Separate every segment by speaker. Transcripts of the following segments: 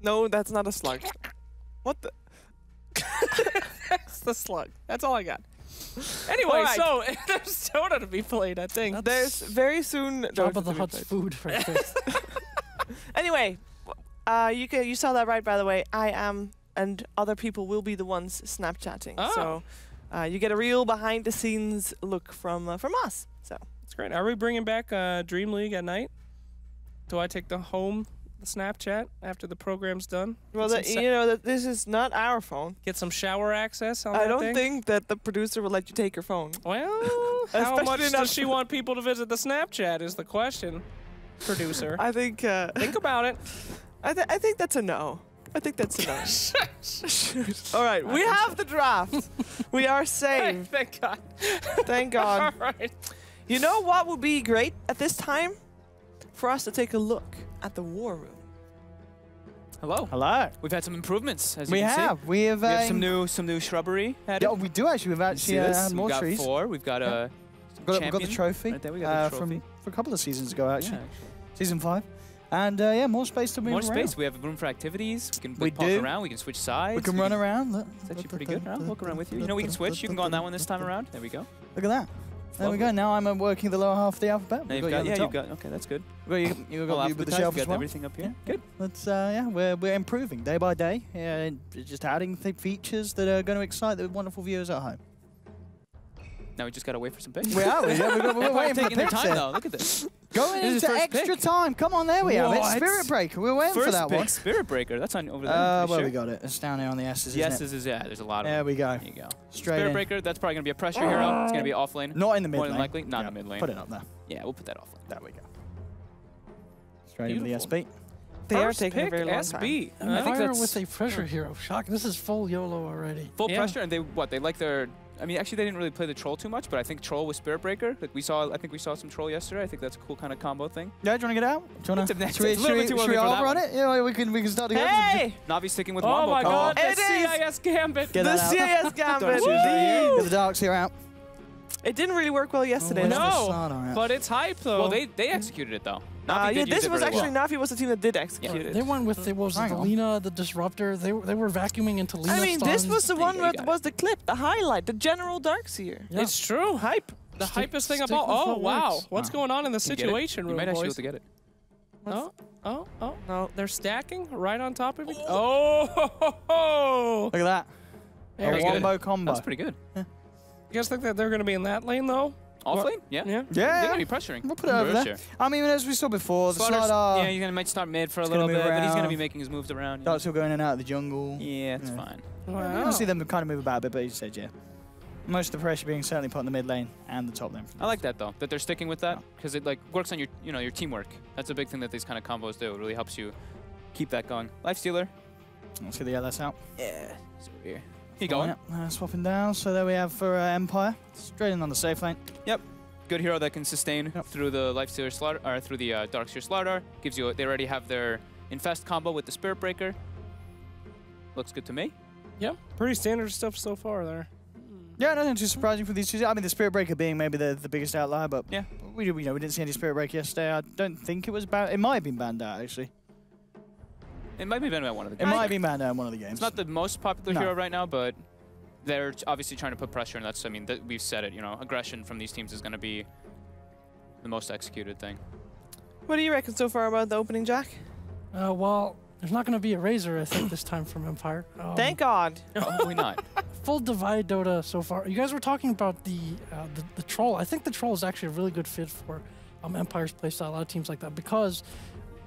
Speaker 1: No, that's not a slug. What the?
Speaker 2: That's the slug. That's all I got. Anyway,
Speaker 1: Right.
Speaker 2: so there's soda to be played, I think.
Speaker 1: There's very soon.
Speaker 3: Jabba the Hutt's food right there.
Speaker 1: Anyway, you saw that right, by the way. I am, and other people will be the ones Snapchatting.
Speaker 2: Oh.
Speaker 1: So you get a real behind-the-scenes look from us. So
Speaker 2: That's great. Are we bringing back DreamLeague at night? Do I take the Snapchat after the program's done?
Speaker 1: well,
Speaker 2: Get some
Speaker 1: you know that this is not our phone.
Speaker 2: Get some shower access on
Speaker 1: I
Speaker 2: that
Speaker 1: don't
Speaker 2: thing?
Speaker 1: think that the producer will let you take your phone.
Speaker 2: Well, how
Speaker 1: Especially
Speaker 2: much
Speaker 1: not
Speaker 2: does she want people to visit the Snapchat is the question, producer.
Speaker 1: I think.
Speaker 2: Think about it.
Speaker 1: I think that's a no. I think that's a no. All right, we have the draft. We are
Speaker 2: Hey,
Speaker 1: saved.
Speaker 2: thank God.
Speaker 1: Thank God.
Speaker 2: All right.
Speaker 1: You know what would be great at this time? For us to take a look at the war room.
Speaker 4: Hello.
Speaker 5: Hello.
Speaker 4: We've had some improvements, as
Speaker 5: We
Speaker 4: you can
Speaker 5: have.
Speaker 4: see.
Speaker 5: We have.
Speaker 4: We have some new shrubbery added.
Speaker 5: Yeah, we do actually. We've actually
Speaker 4: See this?
Speaker 5: had more
Speaker 4: We've got
Speaker 5: trees.
Speaker 4: 4. We've got a
Speaker 5: We've got the
Speaker 4: champion.
Speaker 5: trophy.
Speaker 4: Right there, we got the trophy.
Speaker 5: from a couple of seasons ago, actually.
Speaker 4: Yeah.
Speaker 5: Season 5. And yeah, more space to move
Speaker 4: More
Speaker 5: around.
Speaker 4: space. We have room for activities. We can
Speaker 5: We
Speaker 4: pop
Speaker 5: do.
Speaker 4: around. We can switch sides.
Speaker 5: We can run around. Look.
Speaker 4: It's actually pretty good. I'll walk around with you. You know, we can switch. You can go on that one this time around. There we go.
Speaker 5: Look at that. There we
Speaker 4: Lovely.
Speaker 5: go. Now I'm working the lower half of the alphabet.
Speaker 4: Now
Speaker 5: We've
Speaker 4: you've
Speaker 5: got you
Speaker 4: got,
Speaker 5: on the top.
Speaker 4: okay, that's good.
Speaker 5: You've
Speaker 4: All
Speaker 5: got you with the shelf
Speaker 4: we've
Speaker 5: as
Speaker 4: got
Speaker 5: well.
Speaker 4: everything up here. Good.
Speaker 5: That's yeah, we're improving day by day. Yeah, just adding features that are going to excite the wonderful viewers at home.
Speaker 4: Now we just gotta wait for some pictures.
Speaker 5: We are. We're waiting for
Speaker 4: taking their
Speaker 5: picks
Speaker 4: time
Speaker 5: here.
Speaker 4: though. Look at this.
Speaker 5: Going
Speaker 4: This is
Speaker 5: into
Speaker 4: first
Speaker 5: extra
Speaker 4: pick.
Speaker 5: time. Come on, there we have it.
Speaker 4: What?
Speaker 5: Spirit Breaker. We're waiting for
Speaker 4: First
Speaker 5: that
Speaker 4: pick,
Speaker 5: one.
Speaker 4: Spirit Breaker. That's on over there.
Speaker 5: Well,
Speaker 4: Pretty
Speaker 5: we
Speaker 4: sure.
Speaker 5: got it. It's down there on the S's.
Speaker 4: Yes,
Speaker 5: isn't it?
Speaker 4: this is there's a lot of
Speaker 5: There
Speaker 4: them.
Speaker 5: we go.
Speaker 4: There you go.
Speaker 5: Straight
Speaker 4: Spirit
Speaker 5: in.
Speaker 4: Breaker. That's probably gonna be a pressure hero. It's gonna be off lane.
Speaker 5: Not in the mid
Speaker 4: More
Speaker 5: lane.
Speaker 4: than likely, not in
Speaker 5: Yeah,
Speaker 4: the mid lane.
Speaker 5: Put it up there.
Speaker 4: Yeah, we'll put that off lane.
Speaker 5: There we go. Straight into the
Speaker 2: Beautiful.
Speaker 5: SB.
Speaker 1: They are
Speaker 2: First
Speaker 1: taking a
Speaker 2: pick,
Speaker 1: very long
Speaker 2: SB.
Speaker 1: time.
Speaker 4: I think
Speaker 3: Empire
Speaker 4: that's-
Speaker 3: with a pressure hero. Shock. This is full YOLO already.
Speaker 4: Full
Speaker 2: Yeah.
Speaker 4: pressure, and they like their. I mean, actually, they didn't really play the troll too much, but I think troll with Spirit Breaker. Like I think we saw some troll yesterday. I think that's a cool kind of combo thing.
Speaker 5: Yeah, do you want to get out? Do you want
Speaker 4: It's a-
Speaker 5: to?
Speaker 4: it's a little bit too
Speaker 5: Should
Speaker 4: early
Speaker 5: we
Speaker 4: for
Speaker 5: all
Speaker 4: that
Speaker 5: run
Speaker 4: one.
Speaker 5: it? Yeah, we can start together.
Speaker 1: Hey!
Speaker 4: Navi sticking with
Speaker 2: Oh
Speaker 4: Wombo.
Speaker 2: my God,
Speaker 1: It
Speaker 2: the
Speaker 1: is!
Speaker 2: CIS Gambit.
Speaker 5: Get
Speaker 1: The
Speaker 5: that out.
Speaker 1: CIS Gambit.
Speaker 5: Get the darks here out.
Speaker 1: It didn't really work well yesterday.
Speaker 5: Where's
Speaker 1: though.
Speaker 5: the
Speaker 2: No,
Speaker 5: sun? All right.
Speaker 2: but it's hype though.
Speaker 4: Well, they executed it though. Navi
Speaker 1: Yeah,
Speaker 4: did use
Speaker 1: this
Speaker 4: it
Speaker 1: was
Speaker 4: really
Speaker 1: actually
Speaker 4: well.
Speaker 1: Navi was the team that did execute it.
Speaker 3: They went with it was
Speaker 5: Hang
Speaker 3: the
Speaker 5: on.
Speaker 3: Lina, the Disruptor. They were vacuuming into Lina.
Speaker 1: I mean, this
Speaker 3: stuns.
Speaker 1: was the
Speaker 4: Yeah,
Speaker 1: one
Speaker 4: you
Speaker 1: that
Speaker 4: got
Speaker 1: was the clip, the highlight, the General Darkseer.
Speaker 3: Yeah.
Speaker 2: It's true.
Speaker 1: Hype.
Speaker 2: The
Speaker 3: Stick-
Speaker 2: hypest thing
Speaker 3: stick
Speaker 2: about.
Speaker 3: with
Speaker 2: Oh
Speaker 3: what
Speaker 2: wow,
Speaker 3: works.
Speaker 2: what's
Speaker 5: Wow.
Speaker 2: going on in the
Speaker 4: You get it?
Speaker 2: situation
Speaker 4: You
Speaker 2: room,
Speaker 4: might actually be able
Speaker 2: boys?
Speaker 4: to get it.
Speaker 2: Oh,
Speaker 1: No.
Speaker 2: they're stacking right on top of each. Oh,
Speaker 5: Look at that.
Speaker 2: There
Speaker 5: A
Speaker 2: we go.
Speaker 5: wombo combo.
Speaker 4: That's pretty good.
Speaker 2: You guys think that they're going to be in that lane though?
Speaker 4: Off
Speaker 2: What?
Speaker 4: lane? Yeah.
Speaker 2: Yeah.
Speaker 4: They're
Speaker 5: Yeah.
Speaker 4: gonna be pressuring.
Speaker 5: We'll put it over there. I mean, as we saw before, the
Speaker 4: Slaughter's-
Speaker 5: slider.
Speaker 4: yeah, you're might start mid for a
Speaker 5: He's gonna
Speaker 4: little
Speaker 5: move
Speaker 4: bit, but he's gonna
Speaker 5: around.
Speaker 4: be making his moves around.
Speaker 5: Darks still going in and out of the jungle.
Speaker 4: Yeah, it's
Speaker 5: Yeah.
Speaker 4: fine.
Speaker 5: You're
Speaker 2: Wow.
Speaker 5: gonna see them kind of move about a bit, but you said yeah. Most of the pressure being certainly put on the mid lane and the top lane.
Speaker 4: I like that though, that they're sticking with that because it like works on your your teamwork. That's a big thing that these kind of combos do. It really helps you keep that going. Lifestealer.
Speaker 5: Let's get the LS out.
Speaker 4: Yeah. So here. You going?
Speaker 5: Swapping down. So there we have for Empire. Straight in on the safe lane.
Speaker 4: Yep. Good hero that can sustain through the Lifestealer Slaughter or through the Darkseer Slaughter. Gives you. They already have their Infest combo with the Spirit Breaker. Looks good to me.
Speaker 2: Yeah, pretty standard stuff so far there.
Speaker 5: Yeah, nothing too surprising for these two. I mean, the Spirit Breaker being maybe the biggest outlier, but
Speaker 4: Yeah.
Speaker 5: we didn't see any Spirit Breaker yesterday. I don't think it was banned. It might have been banned out actually.
Speaker 4: It might be been one of the
Speaker 5: It
Speaker 4: games.
Speaker 5: might have been banned out in one of the games.
Speaker 4: It's not the most popular
Speaker 5: No.
Speaker 4: hero right now, but they're obviously trying to put pressure, and that's, I mean, we've said it, aggression from these teams is going to be the most executed thing.
Speaker 1: What do you reckon so far about the opening, Jack?
Speaker 3: Well, there's not going to be a Razor, I think, this time from Empire.
Speaker 1: Thank God.
Speaker 4: Probably not.
Speaker 3: Full divide Dota so far. You guys were talking about the troll. I think the troll is actually a really good fit for Empire's playstyle. A lot of teams like that because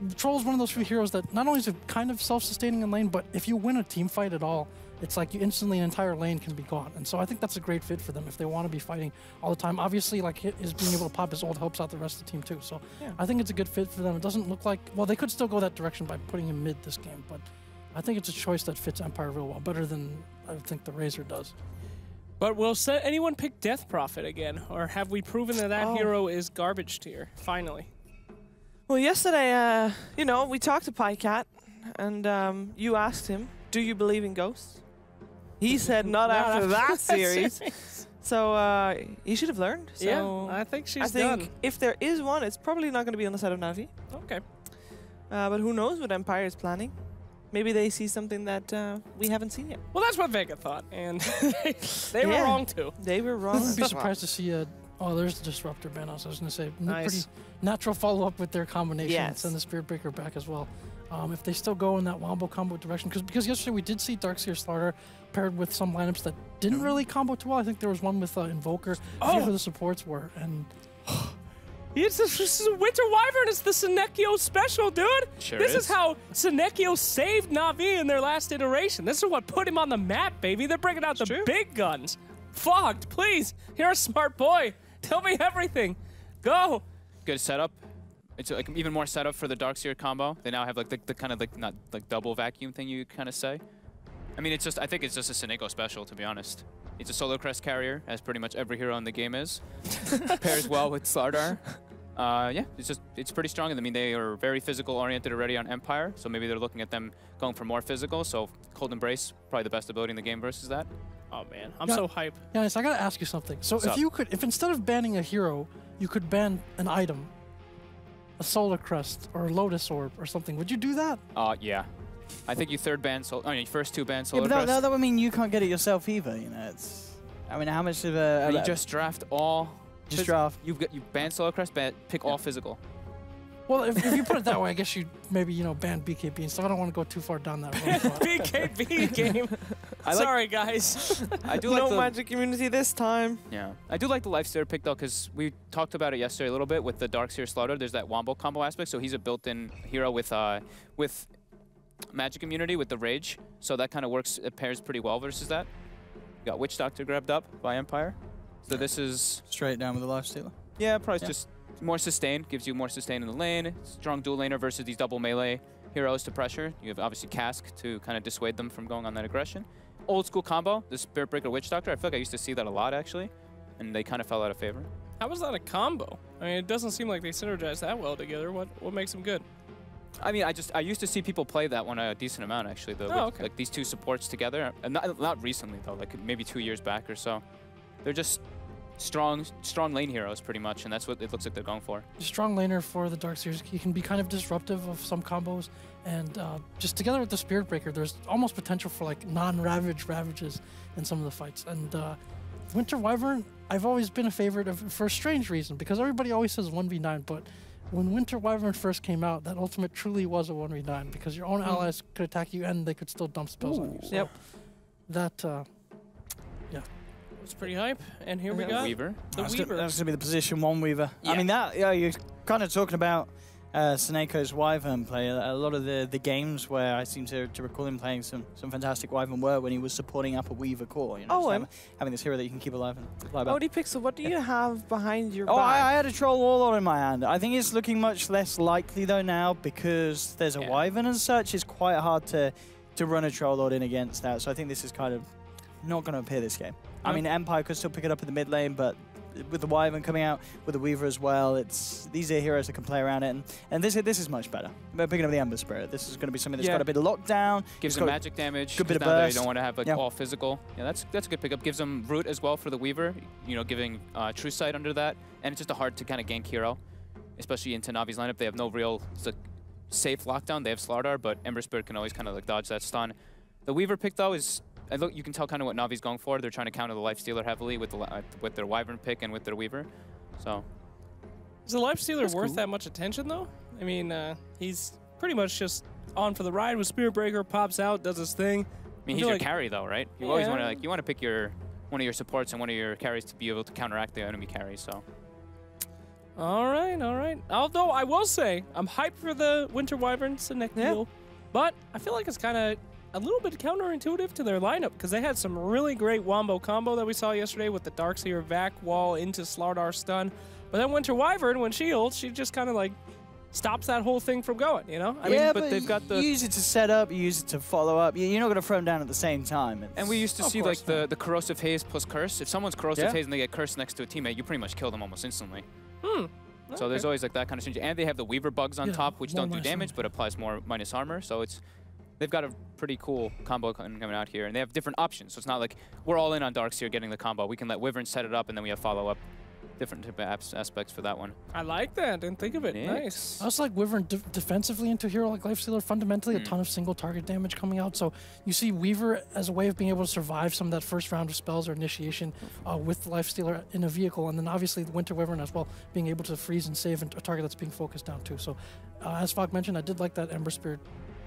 Speaker 3: the troll is one of those few heroes that not only is it kind of self-sustaining in lane, but if you win a team fight at all, it's like you instantly an entire lane can be gone. And so I think that's a great fit for them if they want to be fighting all the time. Obviously, like his being able to pop his ult helps out the rest of the team too. So
Speaker 1: Yeah.
Speaker 3: I think it's a good fit for them. It doesn't look like, well, they could still go that direction by putting him mid this game, but I think it's a choice that fits Empire real well, better than I think the Razor does.
Speaker 2: But will anyone pick Death Prophet again, or have we proven that that
Speaker 1: Oh.
Speaker 2: hero is garbage tier? Finally.
Speaker 1: Well, yesterday, we talked to PyCat, and you asked him, "Do you believe in ghosts?" He said, "Not after that series." So he should have learned. So
Speaker 2: Yeah, I think she's
Speaker 1: I think
Speaker 2: done.
Speaker 1: if there is one, it's probably not going to be on the side of Navi.
Speaker 2: Okay.
Speaker 1: But who knows what Empire is planning? Maybe they see something that we haven't seen yet.
Speaker 2: Well, that's what Vega thought, and they were wrong too.
Speaker 1: They were
Speaker 3: I
Speaker 1: wrong.
Speaker 3: wouldn't be surprised to see a. Oh, there's the Disruptor Banos. I was going to say,
Speaker 1: Nice.
Speaker 3: pretty natural follow-up with their combination.
Speaker 1: Yes.
Speaker 3: Send the Spirit Breaker back as well. If they still go in that wombo combo direction, because yesterday we did see Darkseer Slaughter paired with some lineups that didn't really combo too well. I think there was one with Invoker. I forget who the supports were, and
Speaker 2: This is a Winter Wyvern. It's the Senekio special, dude.
Speaker 4: Sure
Speaker 2: This
Speaker 4: is.
Speaker 2: is how Senekio saved Na'Vi in their last iteration. This is what put him on the map, baby. They're bringing out the big guns. Fogged, please. You're a smart boy. Tell me everything. Go.
Speaker 4: Good setup. It's like even more setup for the Darkseer combo. They now have like the kind of like not like double vacuum thing you kind of say. I mean, I think it's just a Seneko special, to be honest. It's a Solar Crest carrier, as pretty much every hero in the game is. Pairs well with Slardar. Yeah, it's pretty strong. I mean, they are very physical oriented already on Empire, so maybe they're looking at them going for more physical. So Cold Embrace, probably the best ability in the game versus that.
Speaker 2: Oh, man. I'm so hype.
Speaker 3: Giannis, I gotta ask you something. So
Speaker 4: What's up?
Speaker 3: if instead of banning a hero, you could ban an item, a Solar Crest or a Lotus Orb or something, would you do that?
Speaker 4: Yeah. I think you third ban, first two ban Solar
Speaker 5: Yeah, but
Speaker 4: Crest.
Speaker 5: that would mean you can't get it yourself either. You know, it's. I mean, how much of a?
Speaker 4: You just draft all.
Speaker 5: Just draft.
Speaker 4: You ban Solar Crest, pick all physical.
Speaker 3: Well, if you put it that way, I guess you'd maybe ban BKB and stuff. I don't want to go too far down that road. but-
Speaker 2: BKB game. Sorry, guys.
Speaker 4: I do like
Speaker 1: No
Speaker 4: the
Speaker 1: magic immunity this time.
Speaker 4: Yeah, I do like the Lifestealer pick though, because we talked about it yesterday a little bit with the Darkseer Slaughter. There's that wombo combo aspect, so he's a built-in hero with magic immunity with the Rage, so that kind of works. It pairs pretty well versus that. Got Witch Doctor grabbed up by Empire, so this is
Speaker 5: straight down with the Lifestealer.
Speaker 4: yeah, probably just more sustain. Gives you more sustain in the lane. Strong dual laner versus these double melee heroes to pressure. You have obviously Cask to kind of dissuade them from going on that aggression. Old school combo, the Spirit Breaker Witch Doctor. I feel like I used to see that a lot actually, and they kind of fell out of favor.
Speaker 2: How was that a combo? I mean, it doesn't seem like they synergize that well together. What makes them good?
Speaker 4: I mean, I used to see people play that one a decent amount actually.
Speaker 2: Okay.
Speaker 4: Like these two supports together, and not recently though, like maybe 2 years back or so. They're just strong lane heroes pretty much, and that's what it looks like they're going for.
Speaker 3: Strong laner for the Darkseers. He can be kind of disruptive of some combos, and just together with the Spirit Breaker, there's almost potential for like non-ravage ravages in some of the fights. And Winter Wyvern, I've always been a favorite of for a strange reason, because everybody always says 1v9, but when Winter Wyvern first came out, that ultimate truly was a 1v9, because your own allies could attack you and they could still dump spells on you. So
Speaker 1: Yep.
Speaker 3: that,
Speaker 2: It's pretty hype. And here we
Speaker 1: Yeah.
Speaker 2: got
Speaker 4: Weaver.
Speaker 2: the
Speaker 5: That's
Speaker 2: Weaver.
Speaker 5: going to be the position one Weaver.
Speaker 2: Yeah.
Speaker 5: I mean, you're kind of talking about Seneco's Wyvern play. A lot of the games where I seem to recall him playing some fantastic Wyvern were when he was supporting up a Weaver core. You know,
Speaker 1: Oh,
Speaker 5: just having this hero that you can keep alive and fly back.
Speaker 1: Odie Pixel, what do you have behind your
Speaker 5: Oh,
Speaker 1: back?
Speaker 5: I had a Troll Warlord in my hand. I think it's looking much less likely though now, because there's a Wyvern and such. It's quite hard to run a Troll Lord in against that. So I think this is kind of not going to appear this game. I mean, Empire could still pick it up in the mid lane, but with the Wyvern coming out, with the Weaver as well, these are heroes that can play around it, and this is much better. We're picking up the Ember Spirit. This is going to be something that's got a bit of lockdown.
Speaker 4: Gives them magic damage.
Speaker 5: Good bit of
Speaker 4: now that
Speaker 5: burst.
Speaker 4: you don't want to have like all physical. Yeah, that's a good pickup. Gives them Root as well for the Weaver. You know, giving True Sight under that, and it's just a hard to kind of gank hero, especially into Navi's lineup. They have no real safe lockdown. They have Slardar, but Ember Spirit can always kind of like dodge that stun. The Weaver pick though is. You can tell kind of what Navi's going for. They're trying to counter the Lifestealer heavily with their Wyvern pick and with their Weaver. So,
Speaker 2: Is the Lifestealer worth that much attention, though? I mean, he's pretty much just on for the ride with Spirit Breaker, pops out, does his thing.
Speaker 4: I mean, he's your carry though, right? You always want to pick one of your supports and one of your carries to be able to counteract the enemy carry. So.
Speaker 2: All right. Although I will say, I'm hyped for the Winter Wyvern Senekio, but I feel like it's kind of a little bit counterintuitive to their lineup, because they had some really great wombo combo that we saw yesterday with the Darkseer Vac wall into Slardar stun. But then Winter Wyvern, when she ults, she just kind of like stops that whole thing from going, you know?
Speaker 5: I mean, but they've got you use it to set up, you use it to follow up. You're not going to throw them down at the same time.
Speaker 4: And we used to see like the Corrosive Haze plus Curse. If someone's Corrosive Haze and they get Curse next to a teammate, you pretty much kill them almost instantly. So there's always like that kind of change. And they have the Weaver bugs on top, which don't do damage, but applies more minus armor. So they've got a pretty cool combo coming out here, and they have different options. So it's not like we're all in on Darkseer getting the combo. We can let Wyvern set it up, and then we have follow-up different type of aspects for that one.
Speaker 2: I like that. Didn't think of it.
Speaker 4: Yeah.
Speaker 2: Nice.
Speaker 3: I also like Wyvern defensively into a hero like Lifestealer. Fundamentally, a ton of single target damage coming out. So you see Weaver as a way of being able to survive some of that first round of spells or initiation with Lifestealer in a vehicle. And then obviously the Winter Wyvern as well, being able to freeze and save a target that's being focused down too. So as Fog mentioned, I did like that Ember Spirit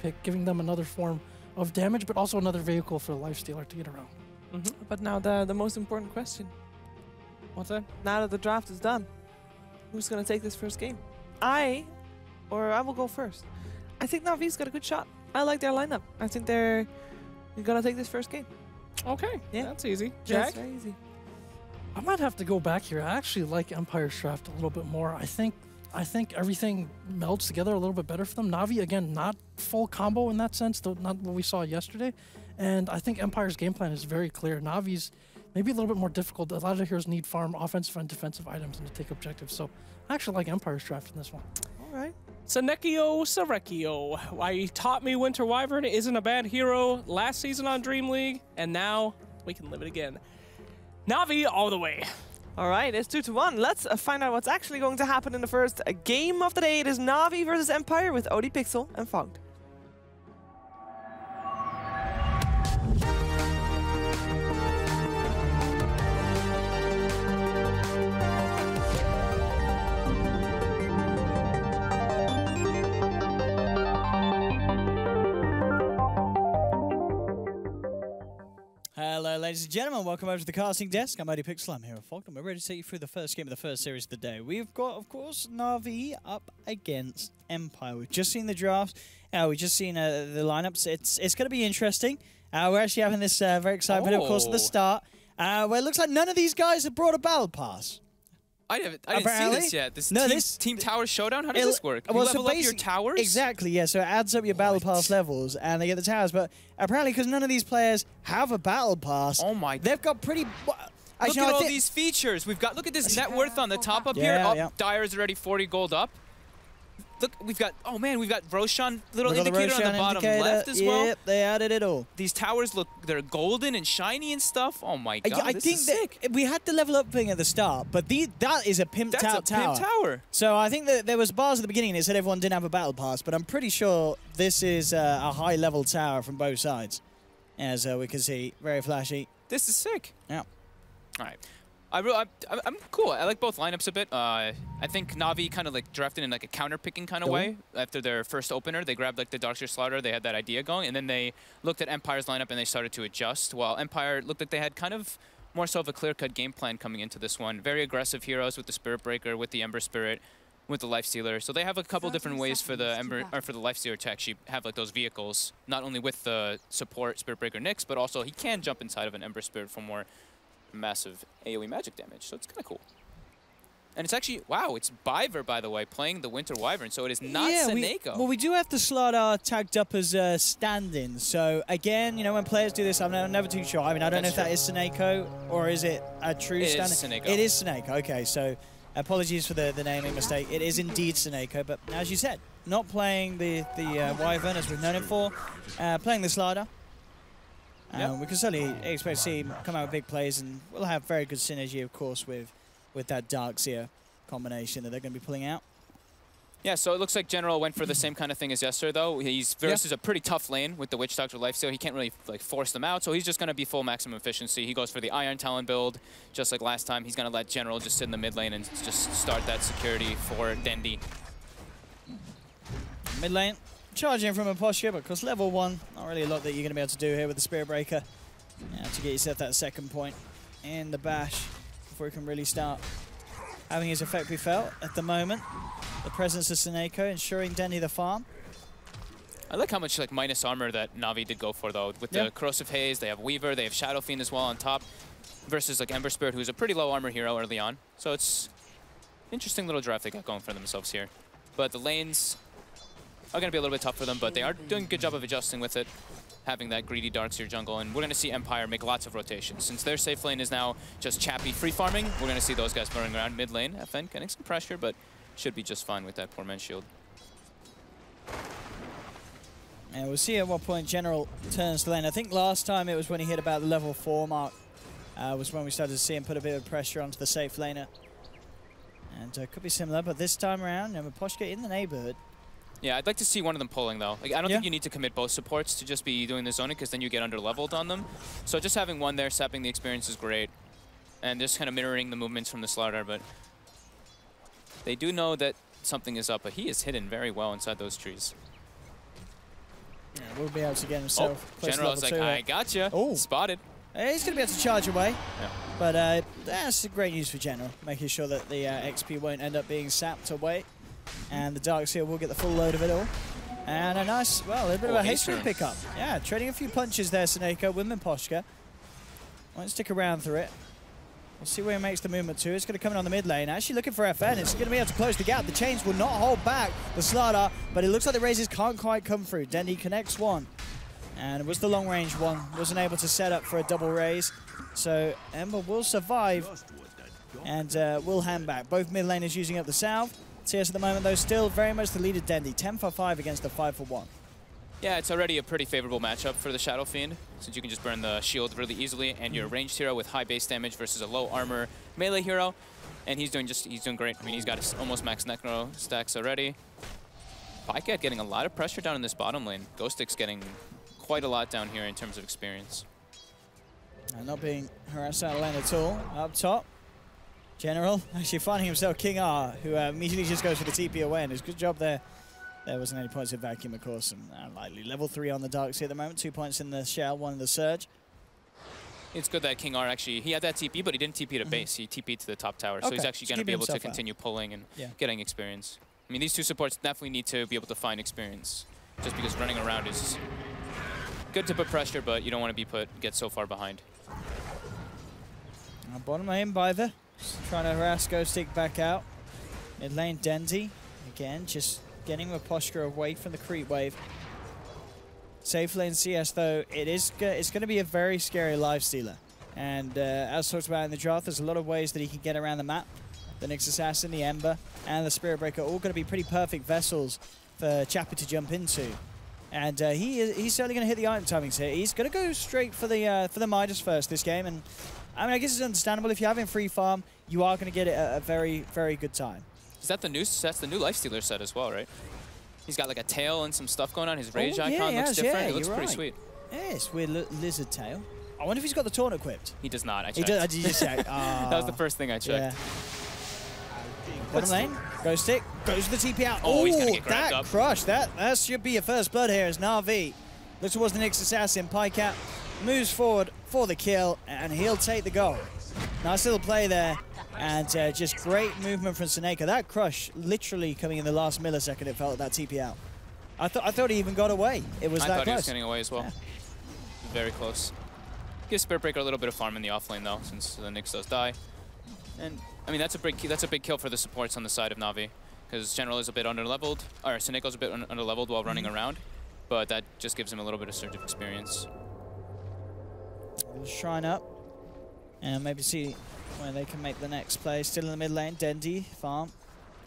Speaker 3: pick, giving them another form of damage, but also another vehicle for the Lifestealer to get around.
Speaker 1: But now the most important question.
Speaker 2: What's that?
Speaker 1: Now that the draft is done, who's going to take this first game? I will go first. I think Navi's got a good shot. I like their lineup. I think they're going to take this first game.
Speaker 2: Okay.
Speaker 1: Yeah.
Speaker 2: That's easy.
Speaker 1: That's
Speaker 2: Jack?
Speaker 1: very easy.
Speaker 3: I might have to go back here. I actually like Empire's draft a little bit more. I think everything melds together a little bit better for them. Navi, again, not full combo in that sense, though not what we saw yesterday. And I think Empire's game plan is very clear. Navi's maybe a little bit more difficult. A lot of the heroes need farm offensive and defensive items and to take objectives. So I actually like Empire's draft in this one.
Speaker 1: All right.
Speaker 2: Senekio Sarekio. Why he taught me Winter Wyvern isn't a bad hero last season on DreamLeague, and now we can live it again. Navi all the way.
Speaker 1: All right, it's 2-1. Let's find out what's actually going to happen in the first game of the day. It is Navi versus Empire with OD Pixel and Fogged.
Speaker 5: Hello, ladies and gentlemen. Welcome over to the casting desk. I'm OD Pixel. I'm here with Fog, and we're ready to take you through the first game of the first series of the day. We've got, of course, Navi up against Empire. We've just seen the draft. We've just seen the lineups. It's going to be interesting. We're actually having this very exciting video, of course, at the start, where it looks like none of these guys have brought a battle pass.
Speaker 4: I didn't see this yet. This Team Tower Showdown? How does this work? You level up your towers?
Speaker 5: Exactly, yeah. So it adds up your battle pass levels, and they get the towers. But apparently, because none of these players have a battle pass, they've got pretty...
Speaker 4: Look at all these features. Look at this net worth on the top up here.
Speaker 5: Yeah.
Speaker 4: Dyer's already 40 gold up. Look, we've got Roshan little indicator on the bottom left as well.
Speaker 5: Yep, they added it all.
Speaker 4: These towers they're golden and shiny and stuff. Oh my god,
Speaker 5: I think that we had the level up thing at the start, but that is a pimped out tower.
Speaker 4: That's a pimped tower.
Speaker 5: So I think that there was bars at the beginning that said everyone didn't have a battle pass, but I'm pretty sure this is a high level tower from both sides. As we can see, very flashy.
Speaker 4: This is sick.
Speaker 5: Yeah.
Speaker 4: All right. I'm cool. I like both lineups a bit. I think Navi kind of like drafted in like a counter-picking kind of way. After their first opener, they grabbed like the Darkseer Slaughter. They had that idea going, and then they looked at Empire's lineup and they started to adjust. While Empire looked like they had kind of more so of a clear-cut game plan coming into this one. Very aggressive heroes with the Spirit Breaker, with the Ember Spirit, with the Lifestealer. So they have a couple different ways for the Lifestealer to actually have like those vehicles, not only with the support Spirit Breaker Nyx, but also he can jump inside of an Ember Spirit for more massive AoE magic damage, so it's kind of cool. And it's actually, wow, it's Biver, by the way, playing the Winter Wyvern, so it is not Seneko.
Speaker 5: Well, we do have the Slardar tagged up as stand-in, so again, you know, when players do this, I'm never too sure. I mean, I don't know if that is Seneko, or is it a true stand-in?
Speaker 4: It
Speaker 5: is Seneko, okay, so apologies for the naming mistake. It is indeed Seneko, but as you said, not playing the Wyvern as we've known him for, playing the Slardar. We can certainly expect to see him come out with big plays, and we'll have very good synergy, of course, with that Darkseer combination that they're going to be pulling out.
Speaker 4: Yeah, so it looks like General went for the same kind of thing as yesterday, though. He's versus a pretty tough lane with the Witch Doctor Lifesteal. He can't really like force them out, so he's just going to be full maximum efficiency. He goes for the Iron Talon build, just like last time. He's going to let General just sit in the mid lane and just start that security for Dendi.
Speaker 5: Mid lane. Charging from a posture, but because level 1, not really a lot that you're going to be able to do here with the Spirit Breaker. To get yourself that second point in the bash before he can really start having his effect be felt at the moment. The presence of Seneko ensuring Denny the farm.
Speaker 4: I like how much like minus armor that Navi did go for, though. With the Corrosive Haze, they have Weaver, they have Shadow Fiend as well on top, versus like Ember Spirit, who's a pretty low armor hero early on. So it's interesting little draft they got going for themselves here. But the lanes are going to be a little bit tough for them, but they are doing a good job of adjusting with it, having that greedy Darkseer jungle, and we're going to see Empire make lots of rotations. Since their safe lane is now just Chappy free farming, we're going to see those guys running around mid lane. FN getting some pressure, but should be just fine with that poor man's shield.
Speaker 5: And we'll see at what point General turns the lane. I think last time it was when he hit about the level 4 mark, was when we started to see him put a bit of pressure onto the safe laner. And could be similar, but this time around, Poshka in the neighborhood.
Speaker 4: Yeah, I'd like to see one of them pulling, though. Like, I don't think you need to commit both supports to just be doing the zoning, because then you get under-leveled on them. So just having one there, sapping the experience is great. And just kind of mirroring the movements from the Slardar, but they do know that something is up, but he is hidden very well inside those trees.
Speaker 5: Yeah, we'll be able to get himself close to
Speaker 4: General's
Speaker 5: level
Speaker 4: like,
Speaker 5: 2.
Speaker 4: I gotcha.
Speaker 5: Oh.
Speaker 4: Spotted.
Speaker 5: He's going to be able to charge away.
Speaker 4: Yeah.
Speaker 5: But that's great news for General, making sure that the XP won't end up being sapped away. And the Darkseer will get the full load of it all. And a nice, well, a little bit of a haste pickup. Yeah, trading a few punches there, Seneko with Poshka. Won't stick around through it. We'll see where he makes the movement to. It's going to come in on the mid lane. Actually looking for FN. It's going to be able to close the gap. The chains will not hold back the Slardar, but it looks like the raises can't quite come through. Dendy connects one. And it was the long range one. Wasn't able to set up for a double raise. So Ember will survive and will hand back. Both mid laners using up the salve. CS at the moment, though, still very much the lead of Dendy. 10 for 5 against the 5 for 1.
Speaker 4: Yeah, it's already a pretty favorable matchup for the Shadow Fiend, since you can just burn the shield really easily, and you're a ranged hero with high base damage versus a low armor melee hero, and he's doing great. I mean, he's got his almost max Necro stacks already. Pycat getting a lot of pressure down in this bottom lane. Ghostic's getting quite a lot down here in terms of experience.
Speaker 5: And not being harassed out of lane at all. Up top, General actually finding himself King R, who immediately just goes for the TP away, and it's a good job there. There wasn't any points of vacuum, of course, and likely level 3 on the Darkseer at the moment. 2 points in the Shell, 1 in the Surge.
Speaker 4: It's good that King R actually, he had that TP, but he didn't TP to base. He TP'd to the top tower, so he's actually going to be able to continue pulling and getting experience. I mean, these two supports definitely need to be able to find experience, just because running around is good to put pressure, but you don't want to get so far behind.
Speaker 5: Bottom lane, Byther, trying to harass Ghostic back out. Mid lane, Dendy, again, just getting Poshka away from the creep wave. Safe lane CS, though, it's going to be a very scary life stealer. And as talked about in the draft, there's a lot of ways that he can get around the map. The Nyx Assassin, the Ember, and the Spirit Breaker all going to be pretty perfect vessels for Chappie to jump into. And he's certainly going to hit the item timings here. He's going to go straight for the Midas first this game. And I mean, I guess it's understandable. If you're having free farm, you are going to get it at a very, very good time.
Speaker 4: Is that the new? That's the new Lifestealer set as well, right? He's got like a tail and some stuff going on. His rage icon looks different. It looks pretty sweet.
Speaker 5: Yes, weird lizard tail. I wonder if he's got the taunt equipped.
Speaker 4: He does not. I checked.
Speaker 5: Did you just check?
Speaker 4: That was the first thing I checked.
Speaker 5: Bottom lane, Ghostic goes to the TP out.
Speaker 4: Oh, he's gonna get grabbed up.
Speaker 5: Crush. That should be your first blood here as Na'Vi looks towards the Nyx Assassin. Pycat moves forward for the kill, and he'll take the goal. Nice little play there, and just great movement from Seneko. That crush literally coming in the last millisecond, it felt, that TP out. I thought he even got away. It was that close.
Speaker 4: I thought he was getting away as well. Yeah. Very close. Give Spirit Breaker a little bit of farm in the offlane, though, since the Nyx does die. And I mean, that's a big kill for the supports on the side of Na'Vi, because General is a bit underleveled, or Seneco's a bit underleveled while running around, but that just gives him a little bit of surge of experience.
Speaker 5: We'll shrine up, and maybe see where they can make the next play. Still in the mid lane, Dendy, farm.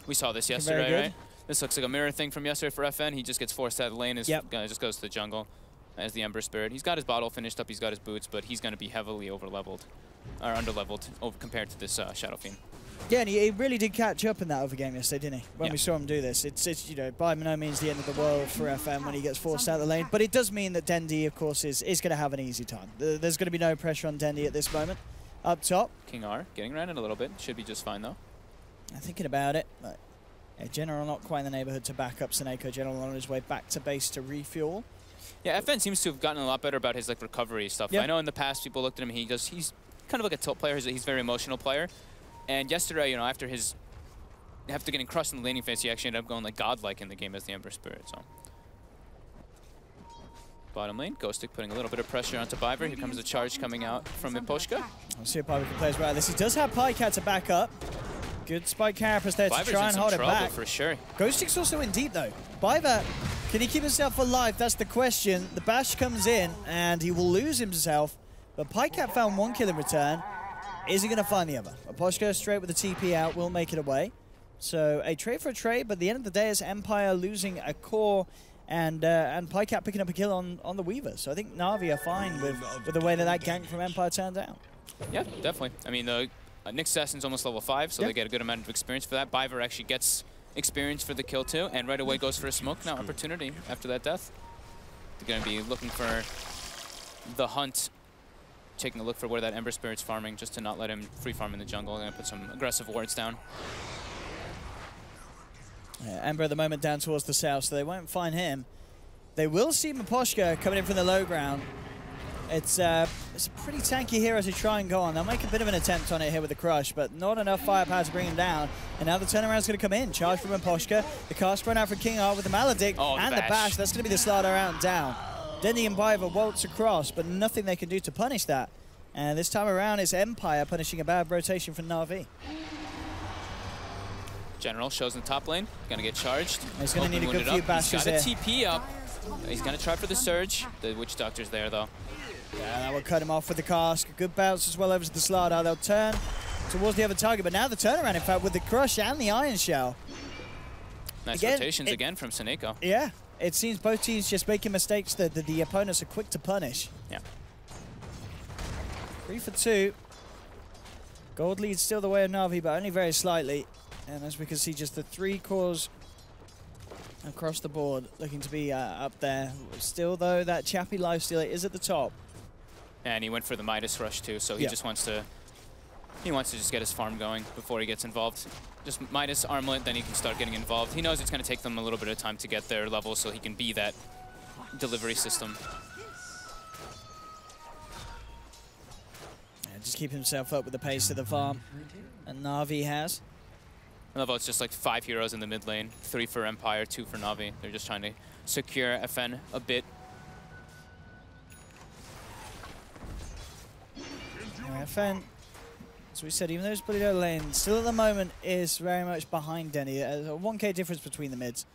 Speaker 4: We saw this yesterday, right? This looks like a mirror thing from yesterday for FN. He just gets forced out of the lane, just goes to the jungle as the Ember Spirit. He's got his bottle finished up, he's got his boots, but he's going to be heavily overleveled. Or underleveled compared to this Shadow Fiend.
Speaker 5: Yeah, and he really did catch up in that other game yesterday, didn't he? When we saw him do this. It's you know, by no means the end of the world for FM when he gets forced out of the lane. But it does mean that Dendy, of course, is going to have an easy time. There's going to be no pressure on Dendy at this moment. Up top.
Speaker 4: King R getting around it a little bit. Should be just fine, though.
Speaker 5: I'm thinking about it. But General not quite in the neighborhood to back up Seneko. General on his way back to base to refuel.
Speaker 4: Yeah, FN seems to have gotten a lot better about his recovery stuff. I know in the past people looked at him, he's kind of like a tilt player. He's a very emotional player. And yesterday, after getting crushed in the laning phase, he actually ended up going like godlike in the game as the Ember Spirit. So bottom lane, Ghostic putting a little bit of pressure onto Byver. Here comes the charge coming out from Poshka.
Speaker 5: I'll see if Byver can play as well. This he does have Pycat to back up. Good spike carapace there to try and hold it back.
Speaker 4: For sure.
Speaker 5: Ghostic's also in deep though. Byver, can he keep himself alive? That's the question. The bash comes in and he will lose himself. But Pycat found one kill in return. Is he going to find the other? Poshka straight with the TP out will make it away. So a trade for a trade, but at the end of the day is Empire losing a core and Pycat picking up a kill on the Weaver. So I think Na'Vi are fine with the way that gank from Empire turned out.
Speaker 4: Yeah, definitely. I mean, Nick's Assassin's almost level 5, so they get a good amount of experience for that. Biver actually gets experience for the kill too, and right away goes for a smoke now opportunity after that death. They're going to be looking for the hunt, taking a look for where that Ember Spirit's farming, just to not let him free farm in the jungle. They're going to put some aggressive wards down.
Speaker 5: Yeah, Ember at the moment down towards the south, so they won't find him. They will see Miposhka coming in from the low ground. It's a pretty tanky hero to try and go on. They'll make a bit of an attempt on it here with the Crush, but not enough firepower to bring him down. And now the turnaround's going to come in. Charge from Miposhka. The cast run out from King R with the Maledict and the bash. That's going to be the Slardar out and down. Dendy and Biver waltz across, but nothing they can do to punish that. And this time around, it's Empire punishing a bad rotation from Na'Vi.
Speaker 4: General shows in the top lane. Going to get charged.
Speaker 5: He's going to need a good few bashes here.
Speaker 4: He's got a TP up. He's going to try for the Surge. The Witch Doctor's there, though.
Speaker 5: Yeah, that will cut him off with the cask. Good bounce as well over to the Slardar. They'll turn towards the other target, but now the turnaround, in fact, with the Crush and the Iron Shell.
Speaker 4: Nice rotations again from Seneco.
Speaker 5: Yeah, it seems both teams just making mistakes that the opponents are quick to punish.
Speaker 4: Yeah.
Speaker 5: 3 for 2. Gold leads still the way of Na'Vi, but only very slightly. And as we can see, just the 3 cores across the board looking to be up there. Still, though, that Chappie lifesteal is at the top.
Speaker 4: And he went for the Midas Rush, too, so he just wants to... He wants to just get his farm going before he gets involved. Just Midas Armlet, then he can start getting involved. He knows it's going to take them a little bit of time to get their level, so he can be that delivery system.
Speaker 5: Yeah, just keep himself up with the pace of the farm. And Na'Vi has.
Speaker 4: I love how it's just like 5 heroes in the mid lane, 3 for Empire, 2 for Na'Vi. They're just trying to secure FN a bit.
Speaker 5: FN, as we said, even though it's pretty low lane, still at the moment is very much behind Denny. A 1k difference between the mids.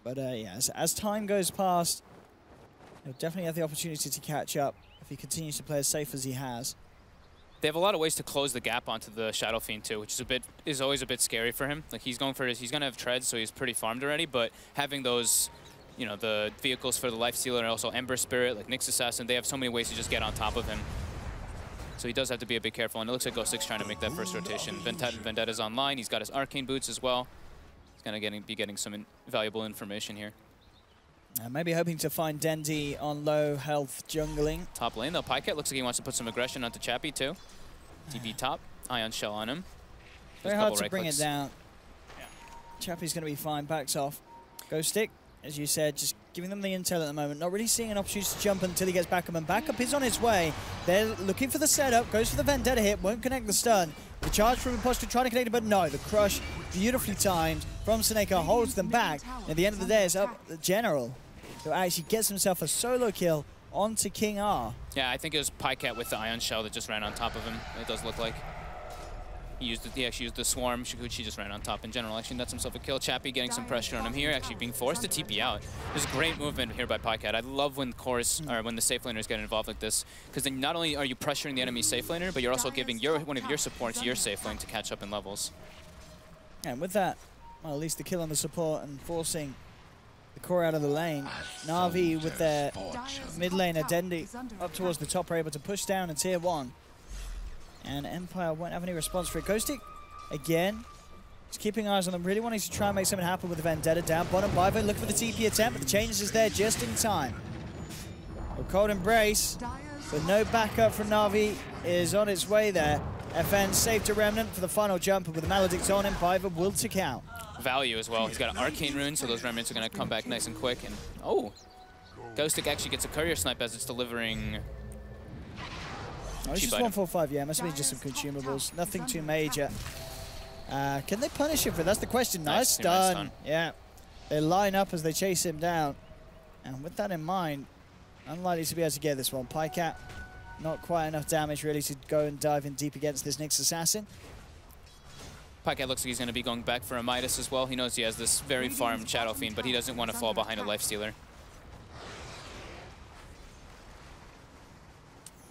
Speaker 5: But yeah, as time goes past, he'll definitely have the opportunity to catch up if he continues to play as safe as he has.
Speaker 4: They have a lot of ways to close the gap onto the Shadow Fiend too, which is always a bit scary for him. Like he's going to have treads, so he's pretty farmed already. But having those, you know, the vehicles for the Lifestealer and also Ember Spirit, like Nyx Assassin, they have so many ways to just get on top of him. So he does have to be a bit careful. And it looks like Ghost 6 trying to make that first rotation. Vendetta's online. He's got his Arcane Boots as well. He's going to be getting some valuable information here.
Speaker 5: Maybe hoping to find Dendy on low health jungling.
Speaker 4: Top lane though, Pycat looks like he wants to put some aggression onto Chappie too. TP top, Ion Shell on him.
Speaker 5: Very hard to bring it down. Yeah. Chappie's going to be fine, backs off. Ghost Stick, as you said, just giving them the intel at the moment. Not really seeing an opportunity to jump until he gets back up, and backup is on its way. They're looking for the setup, goes for the Vendetta hit, won't connect the stun. The charge from Imposter trying to connect it, but no, the Crush, beautifully timed from Seneca, holds them back. And at the end of the day, it's up the General, who actually gets himself a solo kill onto King R.
Speaker 4: Yeah, I think it was Pycat with the Ion Shell that just ran on top of him, it does look like. He actually used the Swarm. Shikuchi just ran on top in general. Actually nets himself a kill. Chappie getting some pressure on him here, actually being forced to TP out. There's great movement here by Pycat. I love when cores, or when the safe laners get involved like this, because then not only are you pressuring the enemy safe laner, but you're also giving one of your supports your safe lane to catch up in levels.
Speaker 5: And with that, well, at least the kill on the support and forcing the core out of the lane. Na'Vi with their mid laner Dendy up towards the top are able to push down in tier 1. And Empire won't have any response for it. Ghostic, again, just keeping eyes on them, really wanting to try and make something happen with the Vendetta down. Bottom Biver looking for the TP attempt, but the changes is there just in time. A cold embrace, but no backup from Na'Vi is on its way there. FN safe to Remnant for the final jump, and with the Maledict on him, Biver will tick out.
Speaker 4: Value as well. He's got an Arcane Rune, so those Remnants are going to come back nice and quick. And oh, Ghostic actually gets a Courier Snipe as it's delivering.
Speaker 5: Oh, it's just 145, yeah, must have been just some consumables. Nothing too major. Can they punish him for it? That's the question. Nice stun. Yeah. They line up as they chase him down. And with that in mind, unlikely to be able to get this one. Pycat, not quite enough damage really to go and dive in deep against this Nyx Assassin.
Speaker 4: Pycat looks like he's going to be going back for a Midas as well. He knows he has this very farmed Shadow Fiend, but he doesn't want to fall behind a Lifestealer.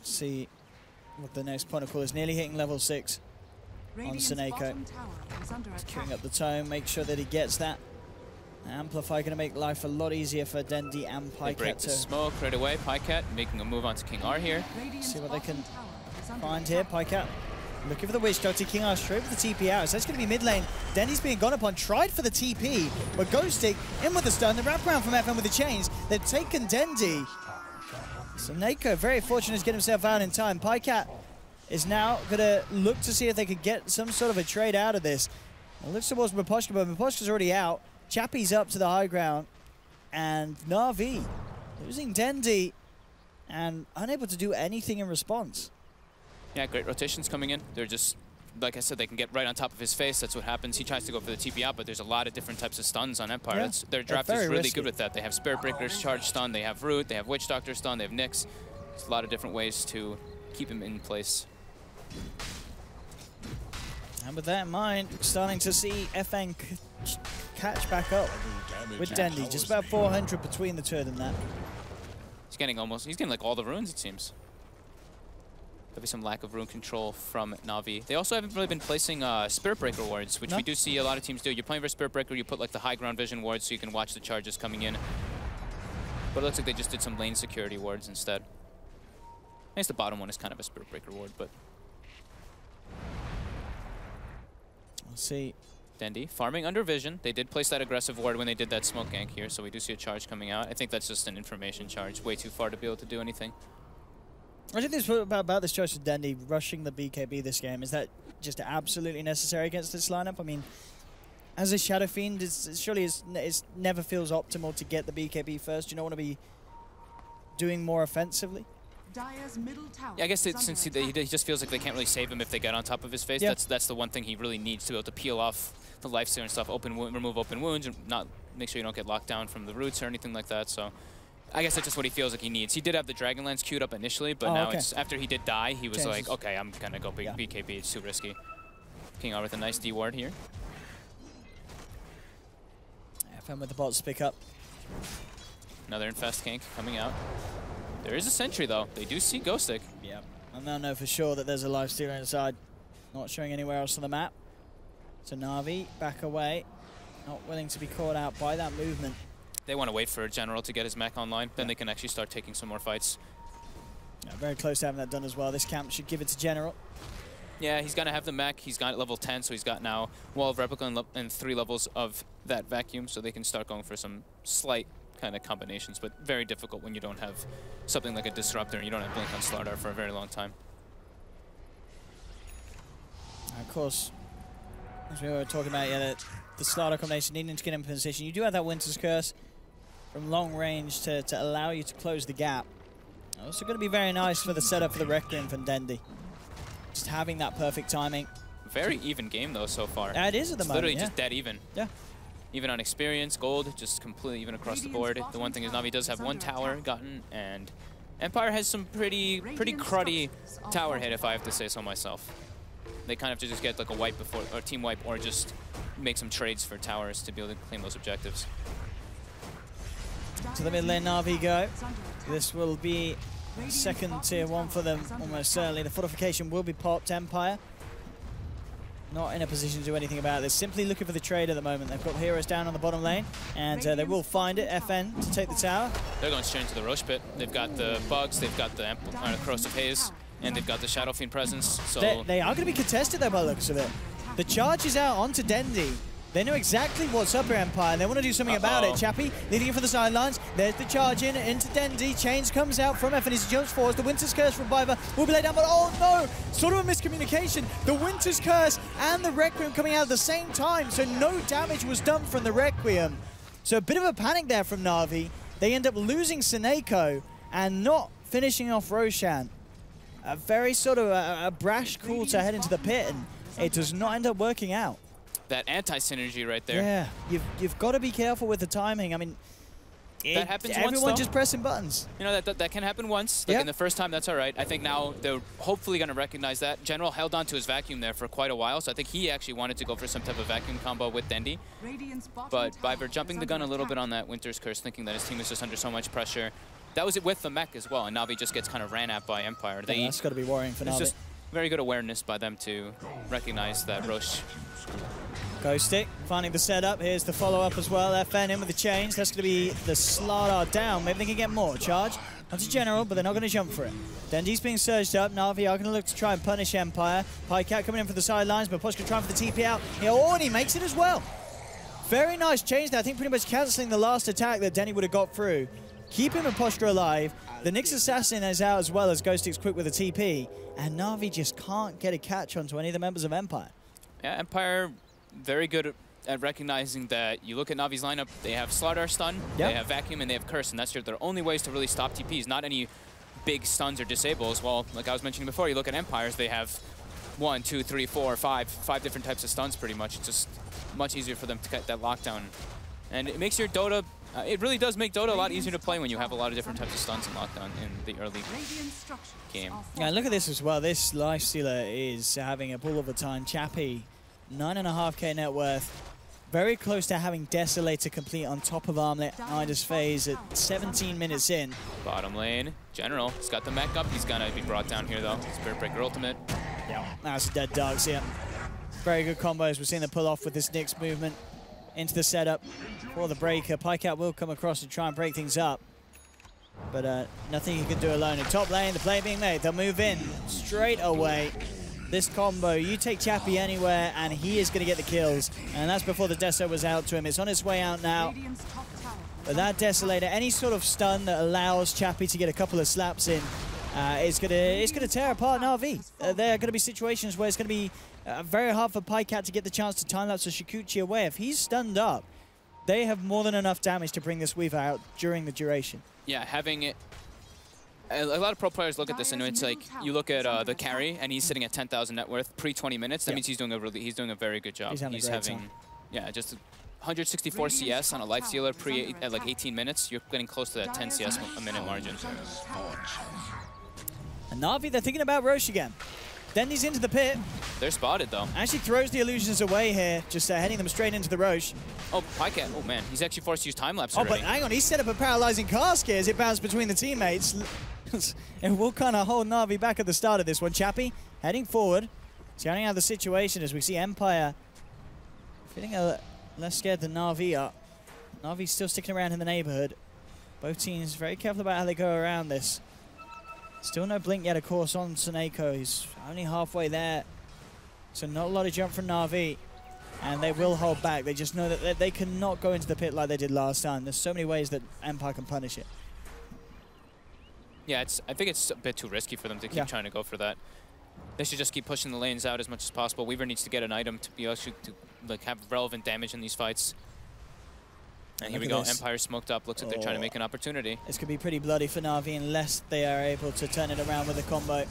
Speaker 5: See what the next point of call is. Nearly hitting level 6 on Seneco. He's queuing up the tome, make sure that he gets that. Amplify going to make life a lot easier for Dendy and Pycat.
Speaker 4: They break the smoke right away. Pycat making a move onto King R here.
Speaker 5: See what they can find here. Pycat Looking for the Witch Doctor, King R straight for the TP out. So that's going to be mid lane. Dendy's being gone upon, tried for the TP, but Ghostic in with the stun. The wraparound from FM with the chains. They've taken Dendy. So Nako very fortunate to get himself out in time. Pycat is now going to look to see if they could get some sort of a trade out of this. It looks towards Miposhka, but Miposhka's already out. Chappie's up to the high ground. And Na'Vi losing Dendy and unable to do anything in response.
Speaker 4: Yeah, great rotations coming in. They're just, like I said, they can get right on top of his face. That's what happens. He tries to go for the TP out, but there's a lot of different types of stuns on Empire.
Speaker 5: Yeah.
Speaker 4: Their draft is really
Speaker 5: risky.
Speaker 4: good with that. They have Spirit Breakers, Charge Stun, they have Root, they have Witch Doctor Stun, they have Nyx. There's a lot of different ways to keep him in place.
Speaker 5: And with that in mind, starting to see FN catch back up with Dendy. Just about 400 between the two of them there.
Speaker 4: He's getting like all the runes, it seems. There'll be some lack of rune control from Na'Vi. They also haven't really been placing Spirit Breaker wards, which we do see a lot of teams do. You're playing for Spirit Breaker, you put like the high ground vision wards so you can watch the charges coming in. But it looks like they just did some lane security wards instead. I guess the bottom one is kind of a Spirit Breaker ward, but...
Speaker 5: We'll see.
Speaker 4: Dendy farming under vision. They did place that aggressive ward when they did that smoke gank here, so we do see a charge coming out. I think that's just an information charge, way too far to be able to do anything.
Speaker 5: I think this about this choice of Dendy rushing the BKB this game. Is that just absolutely necessary against this lineup? I mean, as a Shadow Fiend, surely it never feels optimal to get the BKB first. You don't want to be doing more offensively.
Speaker 6: Dire's middle tower.
Speaker 4: Yeah, I guess since he just feels like they can't really save him if they get on top of his face. Yeah. That's the one thing he really needs to be able to peel off the lifesteal and stuff, remove open wounds, and not make sure you don't get locked down from the roots or anything like that. So I guess that's just what he feels like he needs. He did have the Dragonlance queued up initially, but now it's after he did die, he was like, okay, I'm gonna go BKB. It's too risky. King R with a nice D ward here.
Speaker 5: FM with the bots pick up.
Speaker 4: Another infest gank coming out. There is a sentry though. They do see Ghostic.
Speaker 5: Yeah, and they'll know for sure that there's a lifestealer inside. Not showing anywhere else on the map. So Na'Vi back away, not willing to be caught out by that movement.
Speaker 4: They want to wait for a general to get his mech online, then they can actually start taking some more fights.
Speaker 5: Yeah, very close to having that done as well. This camp should give it to General.
Speaker 4: Yeah, he's going to have the mech. He's got level 10, so he's got now Wall of Replica and 3 levels of that vacuum, so they can start going for some slight kind of combinations, but very difficult when you don't have something like a Disruptor and you don't have Blink on Slardar for a very long time.
Speaker 5: Of course, as we were talking about, that the Slardar combination needing to get in position. You do have that Winter's Curse from long range to allow you to close the gap. Also going to be very nice for the setup for the Requiem from Dendy. Just having that perfect timing.
Speaker 4: Very even game though so far.
Speaker 5: Yeah, it is at the moment,
Speaker 4: literally just dead even.
Speaker 5: Yeah.
Speaker 4: Even on experience, gold, just completely even across the board. The one thing is Na'Vi does have one tower gotten, and Empire has some pretty cruddy tower hit, if I have to say so myself. They kind of have to just get like a wipe before, or team wipe, or just make some trades for towers to be able to claim those objectives.
Speaker 5: To the mid lane, Na'Vi go. This will be second tier 1 for them, almost certainly. The fortification will be popped. Empire not in a position to do anything about this. Simply looking for the trade at the moment. They've got heroes down on the bottom lane, and they will find it. FN to take the tower.
Speaker 4: They're going straight into the Roche Pit. They've got the bugs, they've got the Corrosive Haze, and they've got the Shadow Fiend presence. So
Speaker 5: they are going to be contested though by the looks of it. The charge is out onto Dendy. They know exactly what's up here, Empire, and they want to do something about it. Chappie leading it for the sidelines. There's the charge into Dendy. Chains comes out from FN as he jumps forward. The Winter's Curse from Biver will be laid down, but oh no! Sort of a miscommunication. The Winter's Curse and the Requiem coming out at the same time, so no damage was done from the Requiem. So a bit of a panic there from Na'Vi. They end up losing Seneko and not finishing off Roshan. A very sort of a brash call to head into the pit, and it does not end up working out.
Speaker 4: That anti-synergy right there.
Speaker 5: Yeah, you've got to be careful with the timing. I mean,
Speaker 4: that happens
Speaker 5: everyone
Speaker 4: once,
Speaker 5: just pressing buttons.
Speaker 4: You know, that can happen once. Like in the first time, that's all right. I think now they're hopefully going to recognize that. General held on to his vacuum there for quite a while, so I think he actually wanted to go for some type of vacuum combo with Dendy. But Biver jumping the gun a little bit on that Winter's Curse, thinking that his team is just under so much pressure. That was it with the mech as well, and Na'Vi just gets kind of ran at by Empire.
Speaker 5: That's got to be worrying for Na'Vi.
Speaker 4: It's just very good awareness by them to recognize that Roche
Speaker 5: Ghostic finding the setup. Here's the follow-up as well. FN in with the chains. That's going to be the Slardar down. Maybe they can get more. Charge onto General, but they're not going to jump for it. Denji's being surged up. Na'Vi are going to look to try and punish Empire. Pycat coming in for the sidelines, but Poshka trying for the TP out. And he makes it as well. Very nice change there. I think pretty much cancelling the last attack that Denny would have got through. Keeping Poshka alive. The Nyx Assassin is out as well as Ghostic's quick with a TP. And Na'Vi just can't get a catch onto any of the members of Empire.
Speaker 4: Yeah, Empire very good at recognizing that you look at Na'Vi's lineup, they have Slardar stun, they have Vacuum, and they have Curse, and that's their only ways to really stop TPs, not any big stuns or disables. Well, like I was mentioning before, you look at Empires, they have 1, 2, 3, 4, 5 different types of stuns pretty much. It's just much easier for them to get that lockdown. And it makes your Dota, it really does make Dota a lot easier to play when you have a lot of different types of stuns and lockdown in the early game.
Speaker 5: Yeah, look at this as well. This Lifestealer is having a bull of a time. Chappie, 9.5k net worth. Very close to having Desolator complete on top of Armlet. Ida's phase at 17 minutes in.
Speaker 4: Bottom lane, General, he's got the mech up. He's gonna be brought down here though. Spirit Breaker ultimate.
Speaker 5: Yeah, that's a dead Darks here. Very good combos. We're seeing the pull off with this Nyx movement into the setup for the breaker. Pycat will come across and try and break things up. But nothing he can do alone. In top lane, the play being made. They'll move in straight away. This combo, you take Chappie anywhere, and he is going to get the kills. And that's before the Deso was out to him. It's on its way out now. But that Desolator, any sort of stun that allows Chappie to get a couple of slaps in, it's gonna tear apart Na'Vi. There are going to be situations where it's going to be very hard for Pycat to get the chance to time-lapse a Shikuchi away. If he's stunned up, they have more than enough damage to bring this Weaver out during the duration.
Speaker 4: Yeah, having it. A lot of pro players look at this and it's like you look at the carry and he's sitting at 10,000 net worth pre 20 minutes. That means he's doing a very good job.
Speaker 5: He's having
Speaker 4: yeah, just 164 CS on a Lifestealer pre at like 18 minutes. You're getting close to that 10 CS a minute margin.
Speaker 5: And Na'Vi, they're thinking about Roche again. Denny's into the pit.
Speaker 4: They're spotted though.
Speaker 5: Actually throws the illusions away here, just heading them straight into the Roche.
Speaker 4: Oh, Pycat. Oh man, he's actually forced to use time-lapse
Speaker 5: Oh,
Speaker 4: already.
Speaker 5: but hang on, he set up a paralyzing cask here as it bounced between the teammates. And we'll kind of hold Na'Vi back at the start of this one. Chappie heading forward, scouting out the situation as we see Empire feeling less scared than Na'Vi are. Na'Vi's still sticking around in the neighborhood. Both teams very careful about how they go around this. Still no blink yet, of course, on Seneko. He's only halfway there. So not a lot of jump from Na'Vi. And they will hold back. They just know that they cannot go into the pit like they did last time. There's so many ways that Empire can punish it.
Speaker 4: Yeah, I think it's a bit too risky for them to keep trying to go for that. They should just keep pushing the lanes out as much as possible. Weaver needs to get an item to be able to like have relevant damage in these fights. And here we go. Empire smoked up. Looks like they're trying to make an opportunity.
Speaker 5: This could be pretty bloody for Na'Vi unless they are able to turn it around with a combo.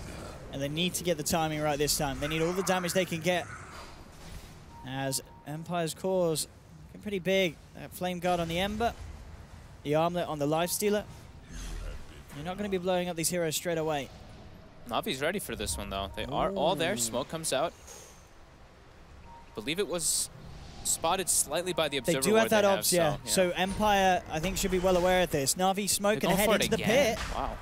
Speaker 5: And they need to get the timing right this time. They need all the damage they can get. As Empire's cause looking pretty big. That Flame Guard on the Ember. The Armlet on the Lifestealer. You're not going to be blowing up these heroes straight away.
Speaker 4: Na'Vi's ready for this one, though. They are all there. Smoke comes out. I believe it was spotted slightly by the Observer.
Speaker 5: They do have that obs, yeah.
Speaker 4: So,
Speaker 5: So Empire, I think, should be well aware of this. Na'Vi smoke and head into the pit.
Speaker 4: Wow.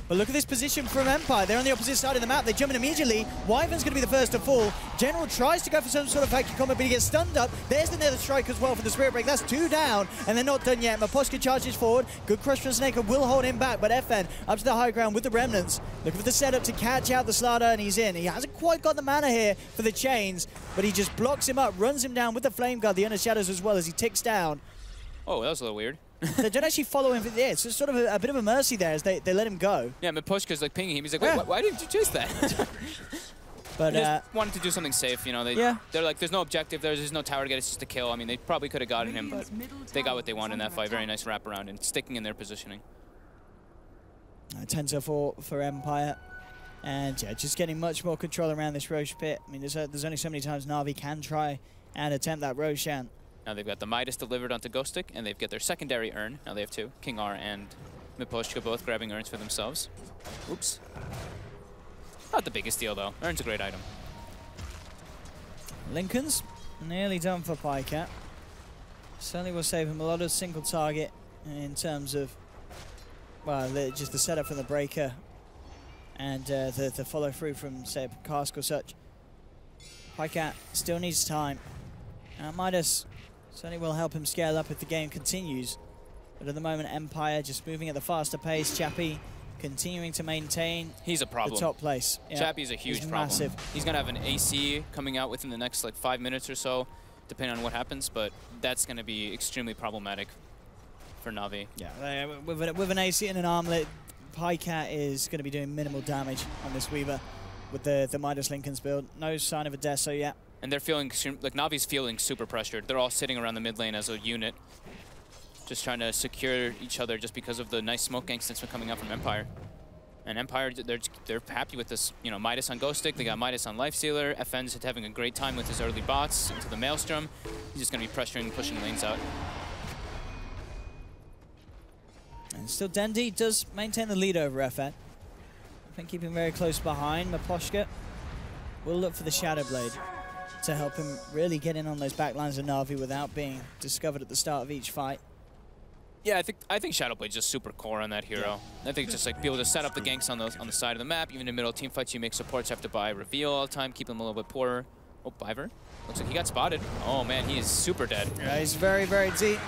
Speaker 5: But look at this position from Empire. They're on the opposite side of the map. They jump in immediately. Wyvern's going to be the first to fall. General tries to go for some sort of vacuum combo, but he gets stunned up. There's the Nether Strike as well for the Spirit Break. That's 2 down, and they're not done yet. Maposhka charges forward. Good crush from Snake will hold him back, but FN up to the high ground with the Remnants. Looking for the setup to catch out the Slardar, and he's in. He hasn't quite got the mana here for the chains, but he just blocks him up, runs him down with the Flame Guard, the Inner Shadows as well as he ticks down.
Speaker 4: Oh, that was a little weird.
Speaker 5: They don't actually follow him. Yeah, it's sort of a bit of a mercy there as they let him go.
Speaker 4: Yeah, Maposhka's like pinging him. He's like, wait, why didn't you chase that?
Speaker 5: But
Speaker 4: they just wanted to do something safe, you know. They're like, there's no objective, there's no tower to get, it's just a kill. I mean, they probably could have gotten him, but they got what they wanted in that fight. Very nice wraparound and sticking in their positioning.
Speaker 5: 10-4 for Empire. And yeah, just getting much more control around this Roche pit. I mean, there's only so many times Na'Vi can try and attempt that Roshan.
Speaker 4: Now they've got the Midas delivered onto Ghostic, and they've got their secondary urn. Now they have 2. King R and Miposhka both grabbing urns for themselves. Oops. Not the biggest deal, though. Urn's a great item.
Speaker 5: Lincoln's nearly done for Pycat. Certainly will save him a lot of single target in terms of, well, just the setup from the breaker and the follow through from, say, Cask or such. Pycat still needs time. Midas certainly will help him scale up if the game continues. But at the moment, Empire just moving at the faster pace. Chappie continuing to maintain
Speaker 4: He's a problem.
Speaker 5: the top place. Yeah.
Speaker 4: Chappie's a huge problem.
Speaker 5: Massive.
Speaker 4: He's going to have an AC coming out within the next like 5 minutes or so, depending on what happens, but that's going to be extremely problematic for Na'Vi.
Speaker 5: Yeah, with an AC and an armlet, Pycat is going to be doing minimal damage on this Weaver with the Midas Lincoln's build. No sign of a Deso yet.
Speaker 4: And they're feeling, like Na'Vi's feeling super pressured. They're all sitting around the mid lane as a unit, just trying to secure each other just because of the nice smoke ganks that's been coming out from Empire. And Empire, they're happy with this, you know, Midas on Ghost Stick, they got Midas on Lifestealer, FN's having a great time with his early bots into the Maelstrom. He's just going to be pressuring and pushing lanes out.
Speaker 5: And still Dendi does maintain the lead over FN. I think keeping very close behind. Maposhka will look for the Shadow Blade to help him really get in on those backlines of Na'Vi without being discovered at the start of each fight.
Speaker 4: Yeah, I think Shadowblade's just super core on that hero. I think just like be able to set up the ganks on the side of the map. Even in middle team fights, you make supports have to buy reveal all the time, keep them a little bit poorer. Oh, Biver. Looks like he got spotted. Oh man, he is super dead.
Speaker 5: Yeah, he's very, very deep.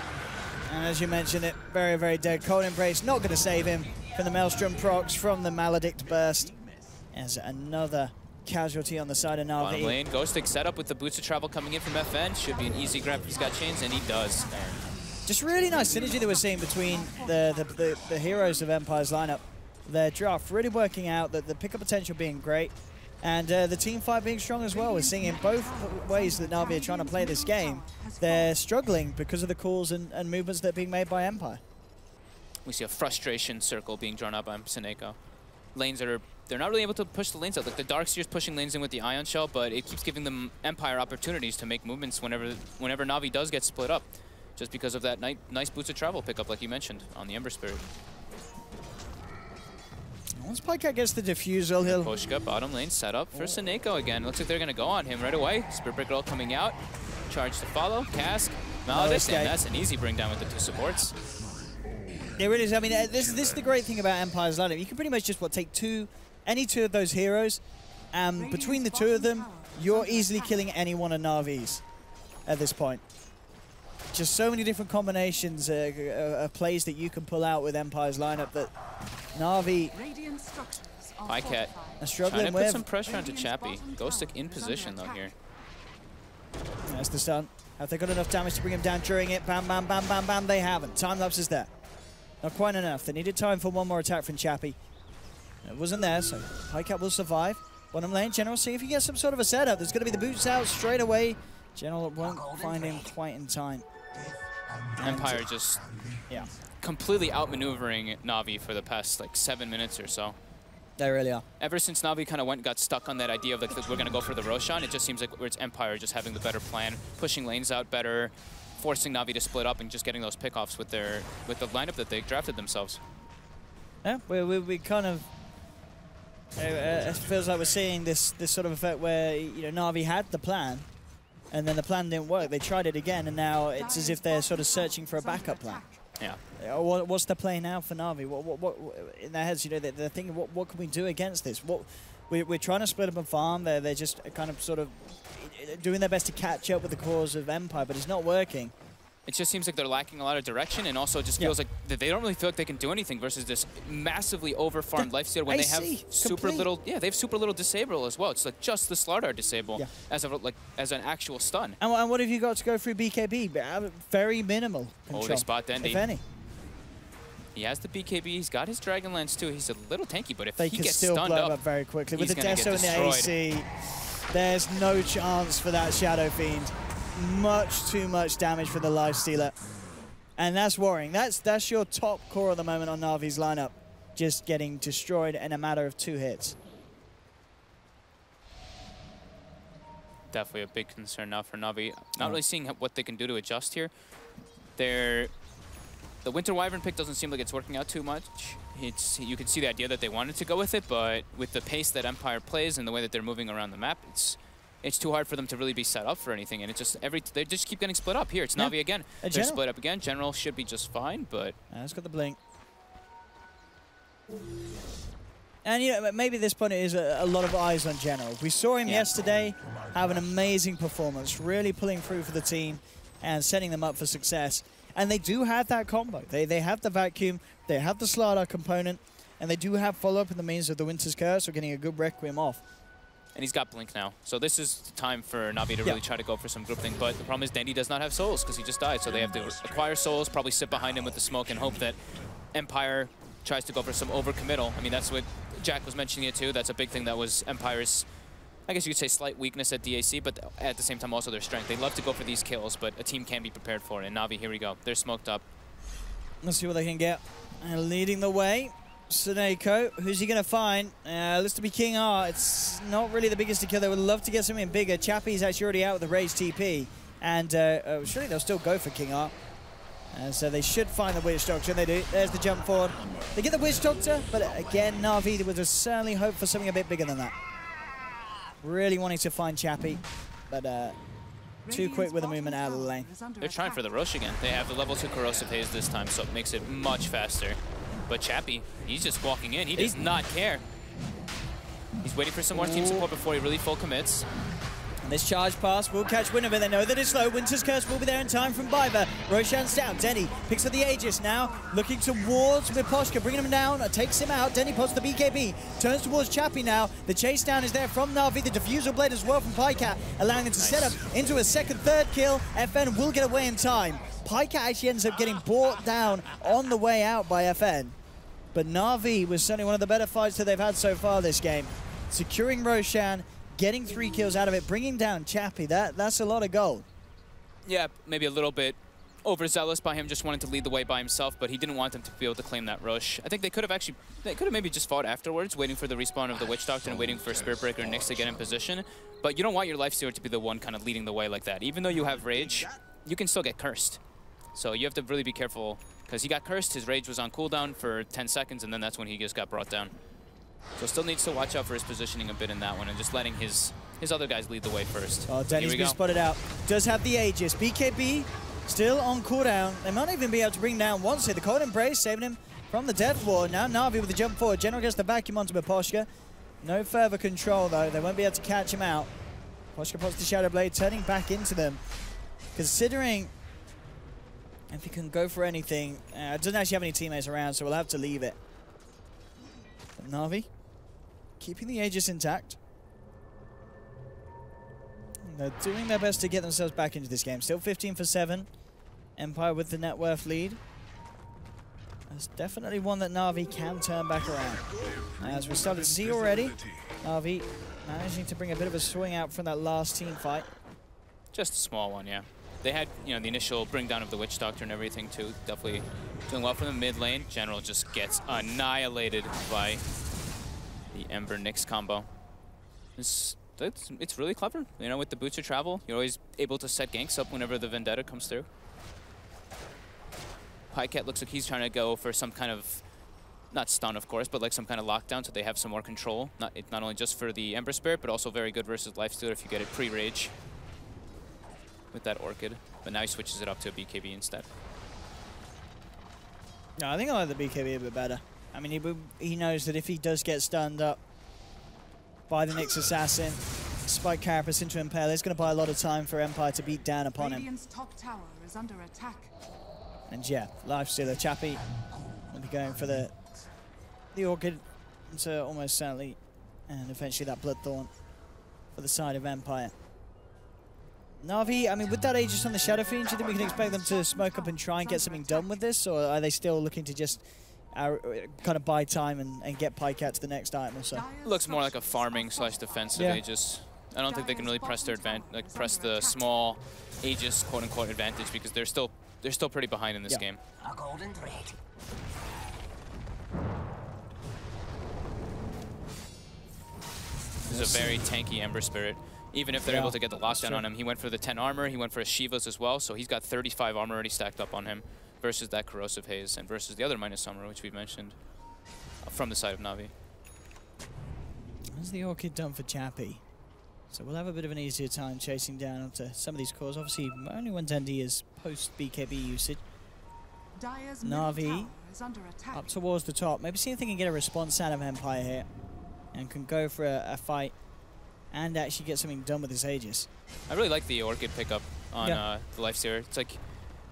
Speaker 5: And as you mentioned it, very, very dead. Cold Embrace not going to save him from the Maelstrom procs, from the Maledict burst. As another casualty on the side of Na'Vi.
Speaker 4: Bottom lane, Ghost Stick set up with the boots of travel coming in from FN. Should be an easy grab if he's got chains, and he does.
Speaker 5: Just really nice synergy that we're seeing between the heroes of Empire's lineup. Their draft really working out, the pickup potential being great, and the team fight being strong as well. We're seeing in both ways that Na'Vi are trying to play this game. They're struggling because of the calls and movements that are being made by Empire.
Speaker 4: We see a frustration circle being drawn up by Seneko. Lanes that are, they're not really able to push the lanes out. Like the Darkseer's pushing lanes in with the Ion Shell, but it keeps giving them Empire opportunities to make movements whenever Na'Vi does get split up. Just because of that nice boots of travel pickup, like you mentioned, on the Ember Spirit.
Speaker 5: Once Pycat gets the defusal, he'll...
Speaker 4: Poshka, bottom lane, set up for Seneko again. Looks like they're going to go on him right away. Spirit Breaker all coming out. Charge to follow. Cask. Maledict, and that's an easy bring down with the two supports.
Speaker 5: It really is. I mean, this is the great thing about Empire's lineup. You can pretty much just, take any two of those heroes, and between the two of them, you're easily killing any one of Na'Vi's at this point. Just so many different combinations of plays that you can pull out with Empire's lineup that Na'Vi
Speaker 4: Pycat
Speaker 5: are struggling
Speaker 4: trying to
Speaker 5: with.
Speaker 4: put some pressure onto Chappie. Ghost Stick in position though here.
Speaker 5: That's the stun. Have they got enough damage to bring him down during it? Bam, bam, bam, bam, bam. They haven't. Time lapse is there. Not quite enough. They needed time for one more attack from Chappie. It wasn't there, so Pycat will survive. Bottom lane, General, see if he gets some sort of a setup. There's going to be the boots out straight away. General won't find him quite in time.
Speaker 4: Empire just completely outmaneuvering Na'Vi for the past like 7 minutes or so.
Speaker 5: They really are.
Speaker 4: Ever since Na'Vi kind of got stuck on that idea of like we're going to go for the Roshan, it just seems like it's Empire just having the better plan, pushing lanes out better, forcing Na'Vi to split up and just getting those pickoffs with the lineup that they drafted themselves.
Speaker 5: Yeah, we kind of it feels like we're seeing this sort of effect where Na'Vi had the plan, and then the plan didn't work. They tried it again, and now it's as if they're sort of searching for a backup plan.
Speaker 4: Yeah.
Speaker 5: What's the play now for Na'Vi? What in their heads? They're thinking, what can we do against this? We're trying to split up and farm. They're just kind of sort of doing their best to catch up with the cause of Empire, but it's not working.
Speaker 4: It just seems like they're lacking a lot of direction, and also it just feels like they don't really feel like they can do anything versus this massively over-farmed Lifestealer when they have super little. Yeah, they have super little disable as well. It's like just the Slardar disable as an actual stun.
Speaker 5: And what have you got to go through BKB? Very minimal control.
Speaker 4: Oh, they spot Dendi.
Speaker 5: If any.
Speaker 4: He has the BKB. He's got his Dragonlance too. He's a little tanky, but if
Speaker 5: they
Speaker 4: he
Speaker 5: can
Speaker 4: gets
Speaker 5: still
Speaker 4: stunned
Speaker 5: blow up very quickly with the Deso and the AC. There's no chance for that Shadow Fiend. Much too much damage for the Lifestealer. And that's worrying. That's your top core at the moment on Na'Vi's lineup. Just getting destroyed in a matter of 2 hits.
Speaker 4: Definitely a big concern now for Na'Vi. Not really seeing what they can do to adjust here. The Winter Wyvern pick doesn't seem like it's working out too much. You can see the idea that they wanted to go with it, but with the pace that Empire plays and the way that they're moving around the map, it's too hard for them to really be set up for anything, and it's just they just keep getting split up. Here, it's Na'Vi again. They're split up again. General should be just fine, but
Speaker 5: it's got the blink. And you know, maybe at this point it is a lot of eyes on General. We saw him yesterday have an amazing performance, really pulling through for the team and setting them up for success. And they do have that combo. They have the vacuum, they have the Slardar component, and they do have follow-up in the means of the Winter's Curse or getting a good Requiem off.
Speaker 4: And he's got Blink now. So this is the time for Na'Vi to really try to go for some groupthink. But the problem is Dendy does not have souls because he just died. So they have to acquire souls, probably sit behind him with the smoke and hope that Empire tries to go for some overcommittal. I mean, that's what Jack was mentioning it too. That's a big thing that was Empire's, I guess you could say, slight weakness at DAC, but at the same time also their strength. They love to go for these kills, but a team can be prepared for it. And Na'Vi, here we go. They're smoked up.
Speaker 5: Let's see what they can get. And leading the way, Suneko. Who's he going to find? Looks to be King R. It's not really the biggest to kill. They would love to get something bigger. Chappie's actually already out with the Rage TP. And surely they'll still go for King R. So they should find the Witch Doctor, and they do. There's the jump forward. They get the Witch Doctor, but again, Na'Vi would just certainly hope for something a bit bigger than that. Really wanting to find Chappie, but too quick with the movement out of the lane.
Speaker 4: They're trying for the rush again. They have the level 2 Corrosive Haze this time, so it makes it much faster. But Chappie, he's just walking in. He does not care. He's waiting for some more team support before he really full commits.
Speaker 5: And this charge pass will catch wind of it. They know that it's slow. Winter's Curse will be there in time from Biver. Roshan's down. Denny picks up the Aegis now, looking towards Miposhka, bringing him down, takes him out. Denny pots the BKB, turns towards Chappie now. The chase down is there from Na'Vi. The Diffusal Blade as well from Pycat, allowing them to set up into a second, third kill. FN will get away in time. Pycat actually ends up getting brought down on the way out by FN. But Na'Vi was certainly one of the better fights that they've had so far this game. Securing Roshan, getting 3 kills out of it, bringing down Chappie. That's a lot of gold.
Speaker 4: Yeah, maybe a little bit overzealous by him, just wanting to lead the way by himself, but he didn't want them to be able to claim that rush. I think they could have maybe just fought afterwards, waiting for the respawn of the Witch Doctor and waiting for Spirit Breaker and Nyx to get in position. But you don't want your Lifestealer to be the one kind of leading the way like that. Even though you have Rage, you can still get cursed. So you have to really be careful, because he got cursed, his Rage was on cooldown for 10 seconds, and then that's when he just got brought down. So still needs to watch out for his positioning a bit in that one and just letting his other guys lead the way first.
Speaker 5: Oh, Denny's been spotted out. Does have the Aegis. BKB still on cooldown. They might even be able to bring down once here. The Cold Embrace saving him from the Death Ward. Now Na'Vi with the jump forward. General gets the vacuum onto Miposhka. No further control though. They won't be able to catch him out. Miposhka pots the Shadow Blade, turning back into them. Considering if he can go for anything, doesn't actually have any teammates around, so we'll have to leave it. But Na'Vi keeping the Aegis intact. They're doing their best to get themselves back into this game. Still 15 for 7. Empire with the net worth lead. That's definitely one that Na'Vi can turn back around. As we started to see already, Na'Vi managing to bring a bit of a swing out from that last team fight.
Speaker 4: Just a small one, yeah. They had, you know, the initial bring down of the Witch Doctor and everything too. Definitely doing well from the mid lane. General just gets annihilated by the Ember Nyx combo. It's really clever. You know, with the Boots of Travel, you're always able to set ganks up whenever the Vendetta comes through. Pycat looks like he's trying to go for some kind of, not stun of course, but like some kind of lockdown so they have some more control. Not only just for the Ember Spirit, but also very good versus Lifestealer if you get it pre-rage with that Orchid. But now he switches it up to a BKB instead.
Speaker 5: No, I think I like the BKB a bit better. I mean, he knows that if he does get stunned up by the Nyx Assassin, Spike Carapace into Impale, it's going to buy a lot of time for Empire to beat down upon him.
Speaker 6: Radiant's top tower is under attack.
Speaker 5: And yeah, Lifestealer Chappie will be going for the Orchid, so almost certainly, and eventually that Bloodthorn for the side of Empire. Na'Vi, I mean, with that Aegis on the Shadow Fiend, do you think we can expect them to smoke up and try and get something done with this, or are they still looking to just kind of buy time and get Pycat to the next item or so?
Speaker 4: Looks more like a farming / defensive Aegis. I don't think they can really press their press the small Aegis quote-unquote advantage because they're still pretty behind in this game.
Speaker 7: A golden thread.
Speaker 4: This is a very tanky Ember Spirit. Even if they're able to get the lockdown on him, he went for the 10 armor, he went for his Shivas as well, so he's got 35 armor already stacked up on him versus that Corrosive Haze and versus the other minus armor, which we've mentioned from the side of Na'Vi.
Speaker 5: That's the Orchid done for Chappie. So we'll have a bit of an easier time chasing down onto some of these cores. Obviously, only 110D is post-BKB usage. Na'Vi
Speaker 6: is under attack.
Speaker 5: Up towards the top. Maybe see if they can get a response out of Empire here. And can go for a fight and actually get something done with his Aegis.
Speaker 4: I really like the Orchid pickup on the Lifesteer. It's like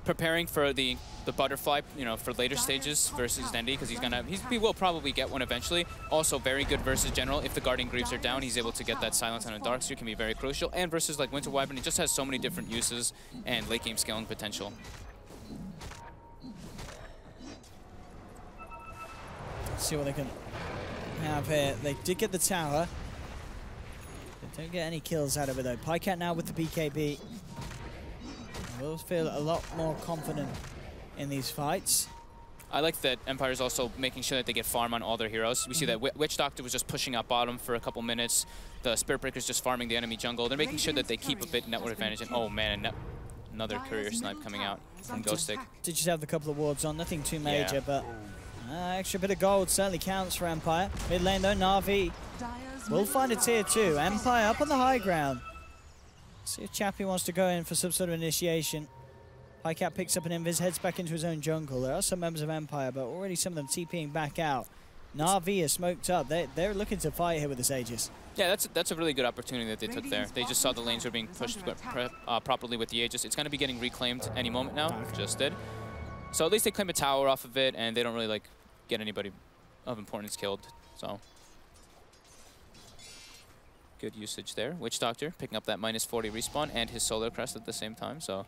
Speaker 4: preparing for the butterfly, you know, for later stages versus Dendi, because he will probably get one eventually. Also very good versus General. If the Guardian Greaves are down, he's able to get that silence on a Darkseer, can be very crucial. And versus like Winter Wyvern, it just has so many different uses and late game scaling potential.
Speaker 5: Let's see what they can have here. They did get the tower. They don't get any kills out of it though. Pycat now with the BKB. Will feel a lot more confident in these fights.
Speaker 4: I like that Empire's also making sure that they get farm on all their heroes. We see that Witch Doctor was just pushing up bottom for a couple minutes. The Spirit Breaker's just farming the enemy jungle. They're making sure that they keep a bit network advantage. And oh man, another courier snipe coming out from Ghost Stick.
Speaker 5: Did just have the couple of wards on, nothing too major, but extra bit of gold certainly counts for Empire. Mid lane though, Na'Vi will find a tier 2. Empire up on the high ground. See if Chappie wants to go in for some sort of initiation. Pycat picks up an invis, heads back into his own jungle. There are some members of Empire, but already some of them TPing back out. Na'Vi is smoked up. They're looking to fight here with this Aegis.
Speaker 4: Yeah, that's a really good opportunity that they took there. They just saw the lanes were being pushed properly with the Aegis. It's going to be getting reclaimed any moment now. Just did. So at least they claim a tower off of it, and they don't really like get anybody of importance killed. So good usage there. Witch Doctor picking up that -40 respawn and his Solar Crest at the same time. So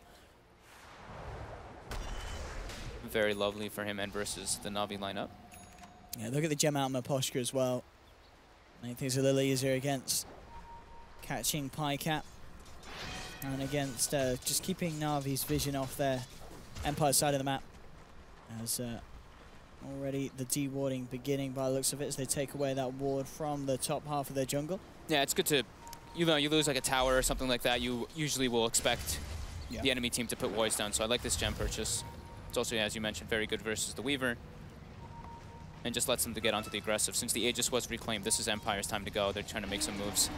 Speaker 4: very lovely for him and versus the Na'Vi lineup.
Speaker 5: Yeah, look at the gem out on Maposhka as well. Make things a little easier against catching Pycat. And against just keeping Na'Vi's vision off their Empire side of the map. As already the de-warding beginning by the looks of it as they take away that ward from the top half of their jungle.
Speaker 4: Yeah, it's good to, you know, you lose like a tower or something like that, you usually will expect the enemy team to put wards down. So I like this gem purchase. It's also, as you mentioned, very good versus the Weaver. And just lets them to get onto the aggressive. Since the Aegis was reclaimed, this is Empire's time to go. They're trying to make some moves.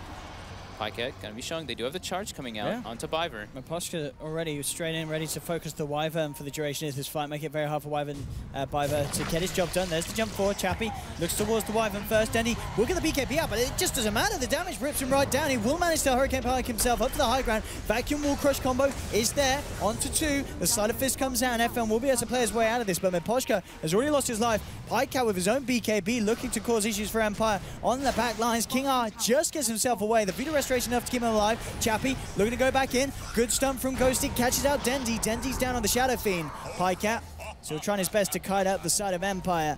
Speaker 4: Pycat gonna be showing they do have the charge coming out onto Biver.
Speaker 5: Maposhka already straight in, ready to focus the Wyvern for the duration of this fight, make it very hard for Wyvern Biver to get his job done. There's the jump forward. Chappie looks towards the Wyvern first. Dendi will get the BKB out, but it just doesn't matter. The damage rips him right down. He will manage to Hurricane Pike himself up to the high ground. Vacuum Wall Crush combo is there. Onto 2. The Sleight of Fist comes out, and FM will be able to play his way out of this, but Maposhka has already lost his life. Pycat with his own BKB looking to cause issues for Empire on the back lines. King R just gets himself away. The Vita Restoration enough to keep him alive. Chappie looking to go back in. Good stump from Ghostic. Catches out Dendi. Dendi's down on the Shadow Fiend. Pycat still trying his best to kite out the side of Empire.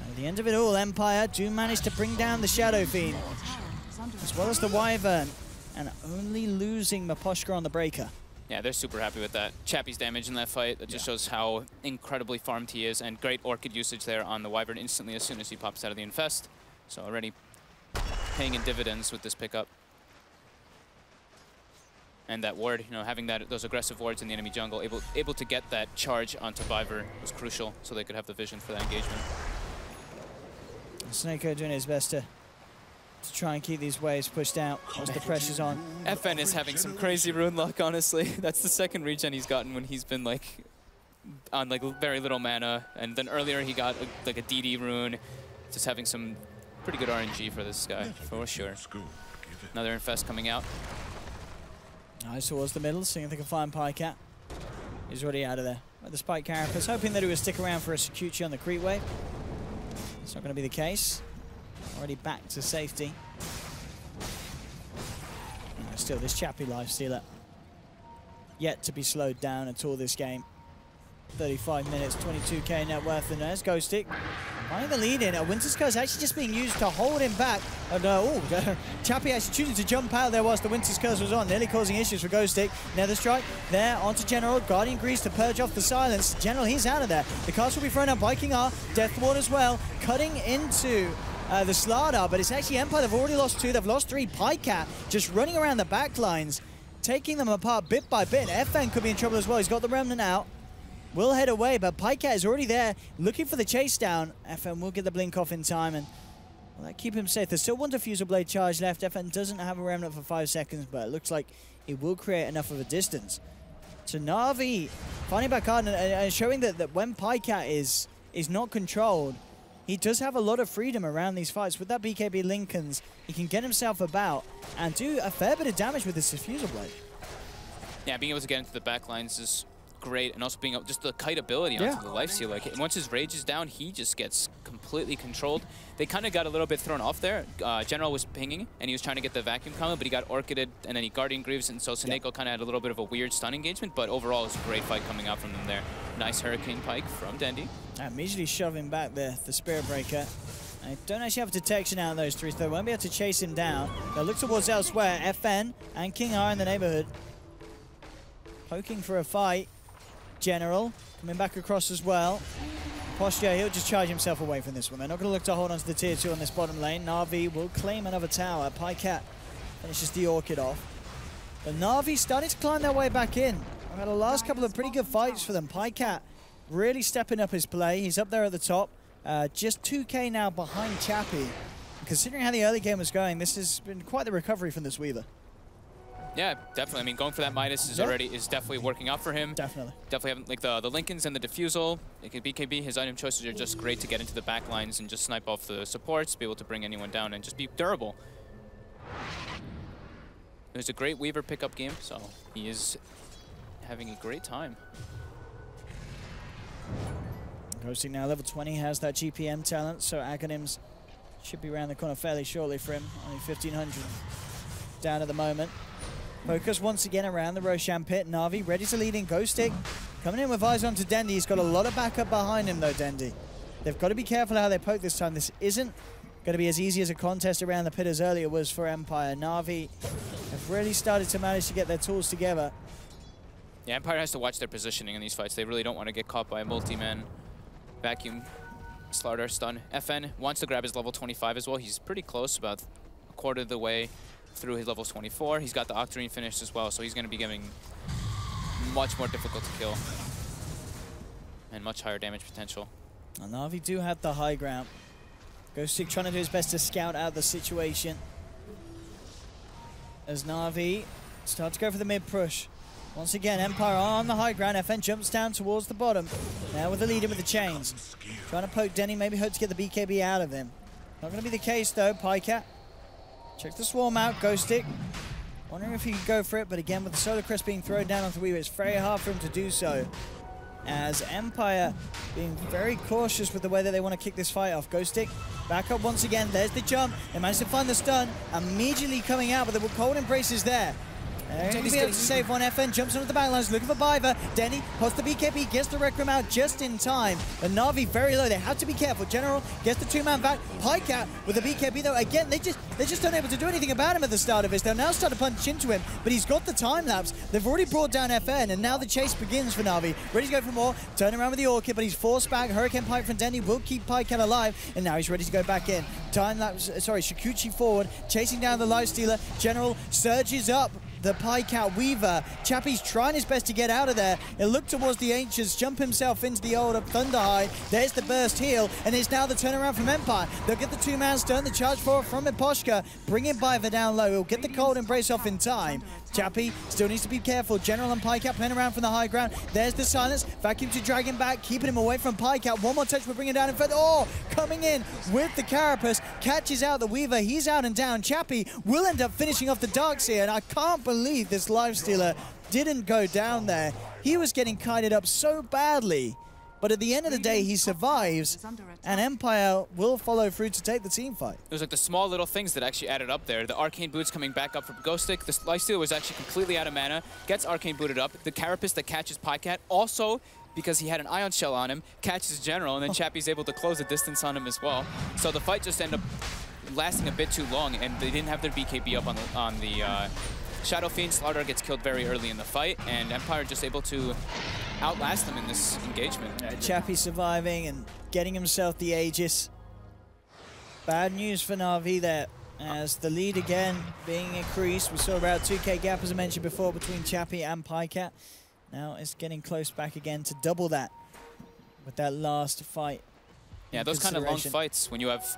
Speaker 5: At the end of it all, Empire do manage to bring down the Shadow Fiend, as well as the Wyvern, and only losing Maposhka on the Breaker.
Speaker 4: Yeah, they're super happy with that. Chappie's damage in that fight, that just shows how incredibly farmed he is, and great Orchid usage there on the Wyvern instantly as soon as he pops out of the Infest. So already paying in dividends with this pickup. And that ward, you know, having those aggressive wards in the enemy jungle, able to get that charge onto Biver was crucial, so they could have the vision for that engagement.
Speaker 5: Snako doing his best to try and keep these waves pushed out once the pressure's on.
Speaker 4: FN is having some crazy rune luck, honestly. That's the second regen he's gotten when he's been like on like very little mana, and then earlier he got like a DD rune. Just having some pretty good RNG for this guy, for sure. Another Infest coming out.
Speaker 5: Nice towards the middle, seeing if they can find Pycat. He's already out of there. But the Spike Carapace hoping that he would stick around for a Sakuchi on the creep wave. It's not going to be the case. Already back to safety. Still, this Chappie Lifestealer yet to be slowed down at all this game. 35 minutes, 22k net worth, and there's Ghostic. Finding the lead in. Winter's Curse actually just being used to hold him back. And Chappie actually choosing to jump out there whilst the Winter's Curse was on, nearly causing issues for Ghostic. Nether Strike there onto General. Guardian Grease to purge off the silence. General, he's out of there. The cast will be thrown out by King R. Death Ward as well, cutting into the Slardar, but it's actually Empire. They've already lost 2. They've lost 3. Pycat just running around the back lines, taking them apart bit by bit. FN could be in trouble as well. He's got the Remnant out. Will head away, but Pycat is already there, looking for the chase down. FN will get the blink off in time, and will that keep him safe? There's still one Diffusal Blade charge left. FN doesn't have a Remnant for 5 seconds, but it looks like it will create enough of a distance. So Na'Vi finding back hard and showing that when Pycat is is not controlled, he does have a lot of freedom around these fights. With that BKB Lincolns, he can get himself about and do a fair bit of damage with his Diffusal Blade.
Speaker 4: Yeah, being able to get into the back lines is great, and also being able, just the kite ability onto the lifesteal. Like, once his rage is down, he just gets completely controlled. They kind of got a little bit thrown off there. General was pinging, and he was trying to get the vacuum combo, but he got orchided, and then he Guardian Greaves, and so Seneko kind of had a little bit of a weird stun engagement, but overall, it's a great fight coming out from them there. Nice Hurricane Pike from Dendy.
Speaker 5: Immediately shoving back the Spirit Breaker. I don't actually have detection out of those three, though. Won't be able to chase him down. They'll look towards elsewhere. FN and King are in the neighborhood. Poking for a fight. General coming back across as well. Posture, he'll just charge himself away from this one. They're not going to look to hold on to the tier 2 on this bottom lane. Na'Vi will claim another tower. Pycat finishes the Orchid off. But Na'Vi starting to climb their way back in. I've had a last couple of pretty good fights for them. Pycat really stepping up his play. He's up there at the top. Just 2k now behind Chappie. Considering how the early game was going, this has been quite the recovery from this Weaver.
Speaker 4: Yeah, definitely. I mean, going for that Midas is definitely working out for him. Definitely having like the Lincolns and the Diffusal. Like BKB, his item choices are just great to get into the back lines and just snipe off the supports, be able to bring anyone down and just be durable. It was a great Weaver pickup game, so he is having a great time.
Speaker 5: Ghosting now level 20, has that GPM talent, so Aghanims should be around the corner fairly shortly for him. Only 1,500 down at the moment. Focus once again around the Roshan pit. Na'Vi ready to lead in. Ghostic coming in with eyes onto Dendy. He's got a lot of backup behind him though, Dendy. They've got to be careful how they poke this time. This isn't going to be as easy as a contest around the pit as earlier was for Empire. Na'Vi have really started to manage to get their tools together.
Speaker 4: Yeah, Empire has to watch their positioning in these fights. They really don't want to get caught by a multi-man vacuum slaughter stun. FN wants to grab his level 25 as well. He's pretty close, about a quarter of the way through his level 24. He's got the Octarine finished as well, so he's going to be getting much more difficult to kill and much higher damage potential.
Speaker 5: And Na'Vi do have the high ground. Ghostic trying to do his best to scout out the situation. As Na'Vi start to go for the mid push. Once again, Empire on the high ground. FN jumps down towards the bottom. Now with the leader with the chains. Trying to poke Denny, maybe hope to get the BKB out of him. Not going to be the case though. Pycat checks the swarm out. Ghostic wondering if he could go for it, but again with the Solar Crest being thrown down onto Weaver, it's very hard for him to do so. As Empire being very cautious with the way that they want to kick this fight off. Ghostic back up once again. There's the jump. They managed to find the stun. Immediately coming out, but the cold embrace is there. They're going to be able to save one. FN jumps onto the backlines, looking for Biver. Denny posts the BKB, gets the Requiem out just in time. And Na'Vi very low. They have to be careful. General gets the two-man back. Pycat with the BKB though. Again, they're just unable to do anything about him at the start of this. They'll now start to punch into him, but he's got the time lapse. They've already brought down FN, and now the chase begins for Na'Vi. Ready to go for more. Turn around with the Orchid, but he's forced back. Hurricane Pike from Denny will keep Pycat alive, and now he's ready to go back in. Time lapse. Sorry, Shikuchi forward, chasing down the Lifestealer. General surges up the Pycat Weaver. Chappie's trying his best to get out of there. He'll look towards the Ancients, jump himself into the old Thunderhide. There's the burst heal, and it's now the turnaround from Empire. They'll get the two-man stun, the charge forward from Eposhka, bring in Biver down low. He'll get the cold embrace off in time. Chappie still needs to be careful. General and Pycat playing around from the high ground. There's the silence. Vacuum to drag him back, keeping him away from Pycat. One more touch will bring him down in front. Oh, coming in with the Carapace. Catches out the Weaver. He's out and down. Chappie will end up finishing off the Darkseer, and I can't believe this Lifestealer didn't go down there. He was getting kited up so badly. But at the end of the day, he survives, and Empire will follow through to take the team fight.
Speaker 4: It was like the small little things that actually added up there. The Arcane Boots coming back up from Ghostic. The Lifestealer was actually completely out of mana, gets Arcane Booted up. The Carapace that catches Pycat, also because he had an Ion Shell on him, catches General, and then Chappie's able to close the distance on him as well. So the fight just ended up lasting a bit too long, and they didn't have their BKB up on the Shadow Fiend. Slaughter gets killed very early in the fight, and Empire just able to outlast them in this engagement.
Speaker 5: Chappie surviving and getting himself the Aegis. Bad news for Na'Vi there, as the lead again being increased. We saw about 2k gap, as I mentioned before, between Chappie and Pycat. Now it's getting close back again to double that with that last fight.
Speaker 4: Yeah, those kind of long fights when you have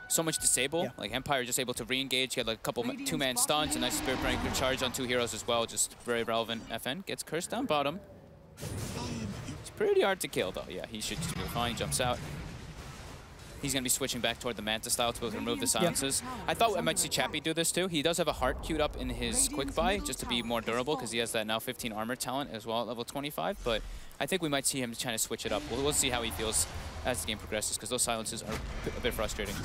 Speaker 4: so much disable, like Empire just able to re-engage, get like a couple two-man stuns, a nice Spirit Breaker charge on two heroes as well, just very relevant. FN gets cursed down bottom. pretty hard to kill, though. Yeah, he should just be fine. He jumps out. He's going to be switching back toward the Manta style to be able to remove the silences. I thought I might see Chappie do this too. He does have a heart queued up in his quick buy just to be more durable because he has that now 15 armor talent as well at level 25. But I think we might see him trying to switch it up. We'll see how he feels as the game progresses because those silences are a bit frustrating.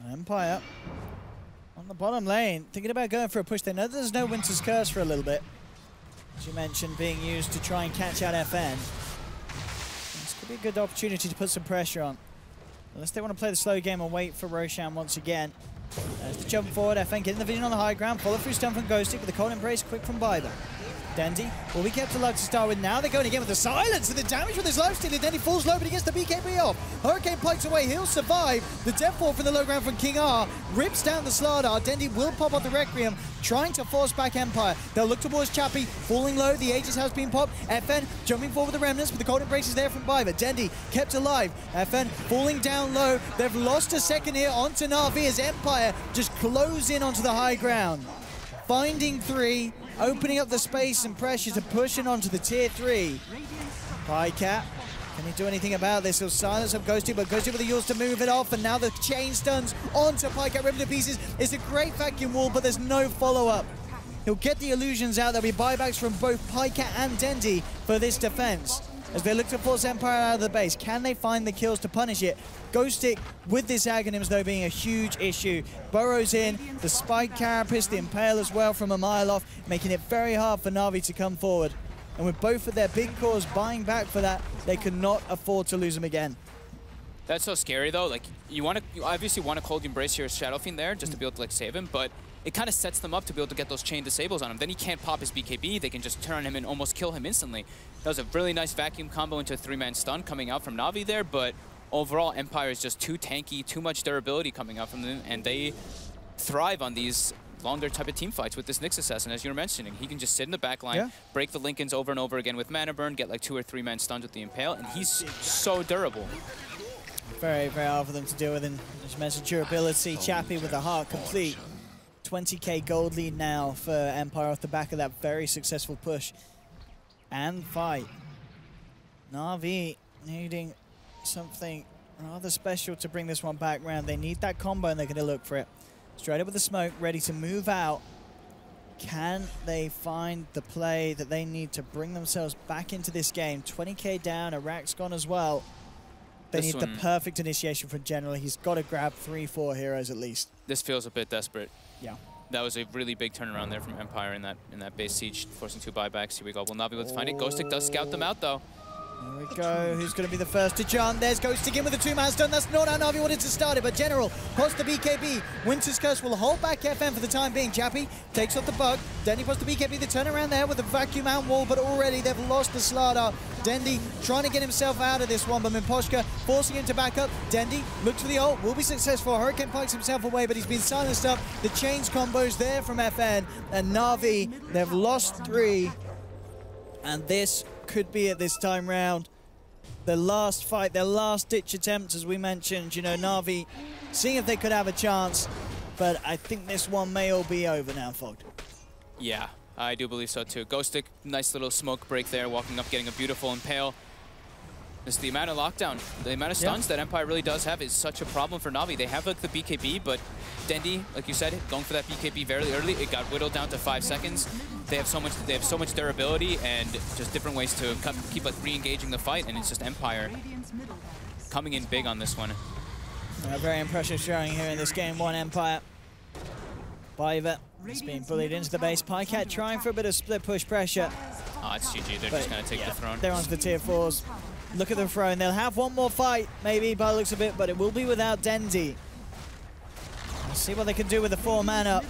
Speaker 5: Empire on the bottom lane, thinking about going for a push. They know there's no Winter's Curse for a little bit. As you mentioned, being used to try and catch out FN. This could be a good opportunity to put some pressure on. Unless they want to play the slow game and wait for Roshan once again. There's the jump forward, FN getting the vision on the high ground. Follow through stun from Ghostic with the cold embrace, quick from Biber. Dendy will be kept alive to start with. Now they're going again with the silence and the damage with his lifesteal. Dendy falls low, but he gets the BKB off. Hurricane pikes away, he'll survive. The death fall from the low ground from King R rips down the Slardar. Dendy will pop up the Requiem, trying to force back Empire. They'll look towards Chappie, falling low. The Aegis has been popped. FN jumping forward with the Remnants, but the cold embrace is there from Biber. Dendy kept alive. FN falling down low. They've lost a second here onto Na'Vi as Empire just close in onto the high ground. Finding 3, opening up the space and pressure to push in onto the tier 3. Pycat, can he do anything about this? He'll silence up Ghosty, but Ghosty with the Yules to move it off, and now the chain stuns onto Pycat, ripping to pieces. It's a great vacuum wall, but there's no follow-up. He'll get the illusions out. There'll be buybacks from both Pycat and Dendy for this defense. As they look to force Empire out of the base, can they find the kills to punish it? Ghostic with this Aghanims though being a huge issue. Burrows in, the Spike Carapace, the Impale as well from a mile off, making it very hard for Na'Vi to come forward. And with both of their big cores buying back for that, they cannot afford to lose them again.
Speaker 4: That's so scary though. Like you obviously want to cold embrace your Shadow Fiend there just to be able to like save him, but it kind of sets them up to be able to get those chain disables on him. Then he can't pop his BKB. They can just turn on him and almost kill him instantly. That was a really nice vacuum combo into a 3-man stun coming out from Na'Vi there, but overall Empire is just too tanky, too much durability coming out from them, and they thrive on these longer type of team fights with this Nyx Assassin, as you were mentioning. He can just sit in the back line, break the Lincolns over and over again with Mana Burn, get like 2 or 3-man stuns with the Impale, and he's so durable.
Speaker 5: Very, very hard for them to deal with, and as you mentioned, durability. Chappie with the heart complete. 20k gold lead now for Empire off the back of that very successful push and fight. Na'Vi needing something rather special to bring this one back round. They need that combo and they're going to look for it. Straight up with the smoke, ready to move out. Can they find the play that they need to bring themselves back into this game? 20k down, Iraq's gone as well. They need the perfect initiation from General. He's got to grab 3-4 heroes at least. This
Speaker 4: feels a bit desperate.
Speaker 5: Yeah.
Speaker 4: That was a really big turnaround there from Empire in that base siege, forcing 2 buybacks. Here we go. Will not be able to find it. Ghostic does scout them out though.
Speaker 5: Here we go. Who's going to be the first to jump? There's Ghostic in with a 2-man stun. That's not how Na'Vi wanted to start it, but General pots the BKB. Winter's Curse will hold back FN for the time being. Chappie takes off the bug. Dendy pots the BKB. The turnaround there with the vacuum out wall, but already they've lost the Slardar. Dendy trying to get himself out of this one, but Mimposhka forcing him to back up. Dendy looks for the ult, will be successful. Hurricane pikes himself away, but he's been silenced up. The chains combos there from FN, and Na'Vi, they've lost 3, and this could be it this time round. Their last fight, their last-ditch attempt, as we mentioned. You know, Na'Vi seeing if they could have a chance, but I think this one may all be over now, Fogged.
Speaker 4: Yeah, I do believe so too. Ghostic, nice little smoke break there, walking up, getting a beautiful Impale. Just the amount of lockdown, the amount of stuns that Empire really does have is such a problem for Na'Vi. They have like the BKB, but Dendy, like you said, going for that BKB very early, it got whittled down to 5 seconds. They have so much durability and just different ways to keep like re-engaging the fight, and it's just Empire coming in big on this one.
Speaker 5: A very impressive showing here in this game 1 Empire. Biver is being bullied into the base. Pycat trying for a bit of split push pressure.
Speaker 4: Oh, it's GG. They're just going to take the throne.
Speaker 5: They're onto the tier 4s. Look at the throne. They'll have one more fight, maybe, by the looks of it, but it will be without Dendy. Let's see what they can do with the 4-man up.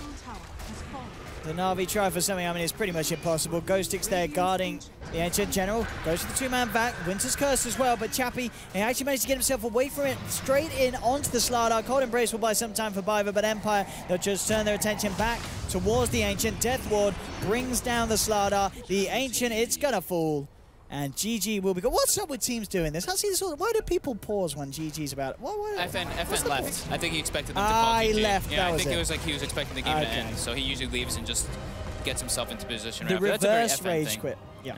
Speaker 5: The Na'Vi try for something, I mean, it's pretty much impossible. Ghostic's there guarding the Ancient General. Goes for the 2-man back. Winter's Curse as well, but Chappie, he actually managed to get himself away from it. Straight in onto the Slardar. Cold Embrace will buy some time for Biver, but Empire, they'll just turn their attention back towards the Ancient. Death Ward brings down the Slardar. The Ancient, it's gonna fall. And GG will be good. What's up with teams doing this? I see this all. Why do people pause when GG's about it?
Speaker 4: FN left. I think he expected them to call GG.
Speaker 5: Left.
Speaker 4: Yeah, I think it was like he was expecting the game to end, so he usually leaves and just gets himself into position.
Speaker 5: The
Speaker 4: right? But that's
Speaker 5: reverse
Speaker 4: a very FN
Speaker 5: rage
Speaker 4: thing.
Speaker 5: quit. Yeah.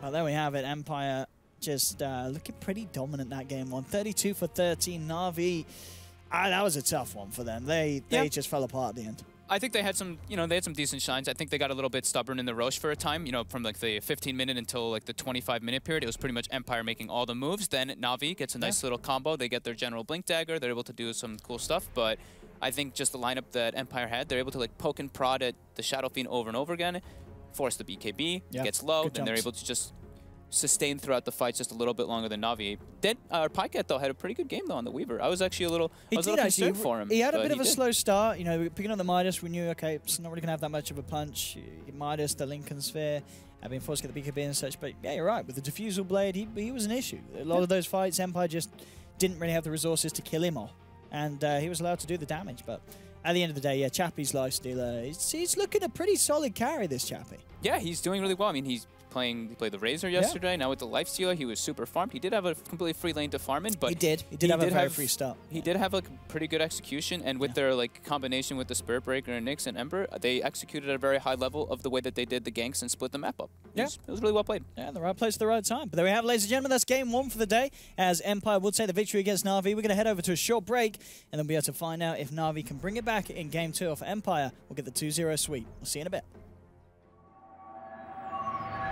Speaker 5: Well, there we have it. Empire just looking pretty dominant that game one. 32 for 13. Na'Vi, that was a tough one for them. They just fell apart at the end.
Speaker 4: I think they had some, they had some decent shines. I think they got a little bit stubborn in the Roche for a time, from like the 15-minute until like the 25-minute period. It was pretty much Empire making all the moves. Then Na'Vi gets a nice little combo. They get their general Blink Dagger. They're able to do some cool stuff. But I think just the lineup that Empire had, they're able to like poke and prod at the Shadow Fiend over and over again, force the BKB, it gets low, then they're able to just sustain throughout the fights just a little bit longer than Na'Vi. Pycat, though, had a pretty good game, though, on the Weaver. I was actually a little concerned for him.
Speaker 5: He had a bit of a slow start. Picking up the Midas, we knew, okay, it's not really going to have that much of a punch. Midas, the Lincoln Sphere, being forced to get the BKB and such. But, yeah, you're right. With the Diffusal Blade, he was an issue. A lot of those fights, Empire just didn't really have the resources to kill him off. And he was allowed to do the damage. But at the end of the day, yeah, Chappie's Lifestealer, he's looking a pretty solid carry, this Chappie.
Speaker 4: Yeah, he's doing really well. I mean, he played the Razor yesterday. Now with the Lifestealer, he was super farmed. He did have a completely free lane to farm in, but
Speaker 5: he did have a very free start.
Speaker 4: He did have like pretty good execution, and with their like combination with the Spirit Breaker and Nyx and Ember, they executed at a very high level of the way that they did the ganks and split the map up. It was really well played.
Speaker 5: Yeah, the right place at the right time. But there we have, ladies and gentlemen, that's game one for the day. As Empire will take the victory against Na'Vi, we're going to head over to a short break, and then we'll be able to find out if Na'Vi can bring it back in game two. For Empire, we'll get the 2-0 sweep. We'll see you in a bit.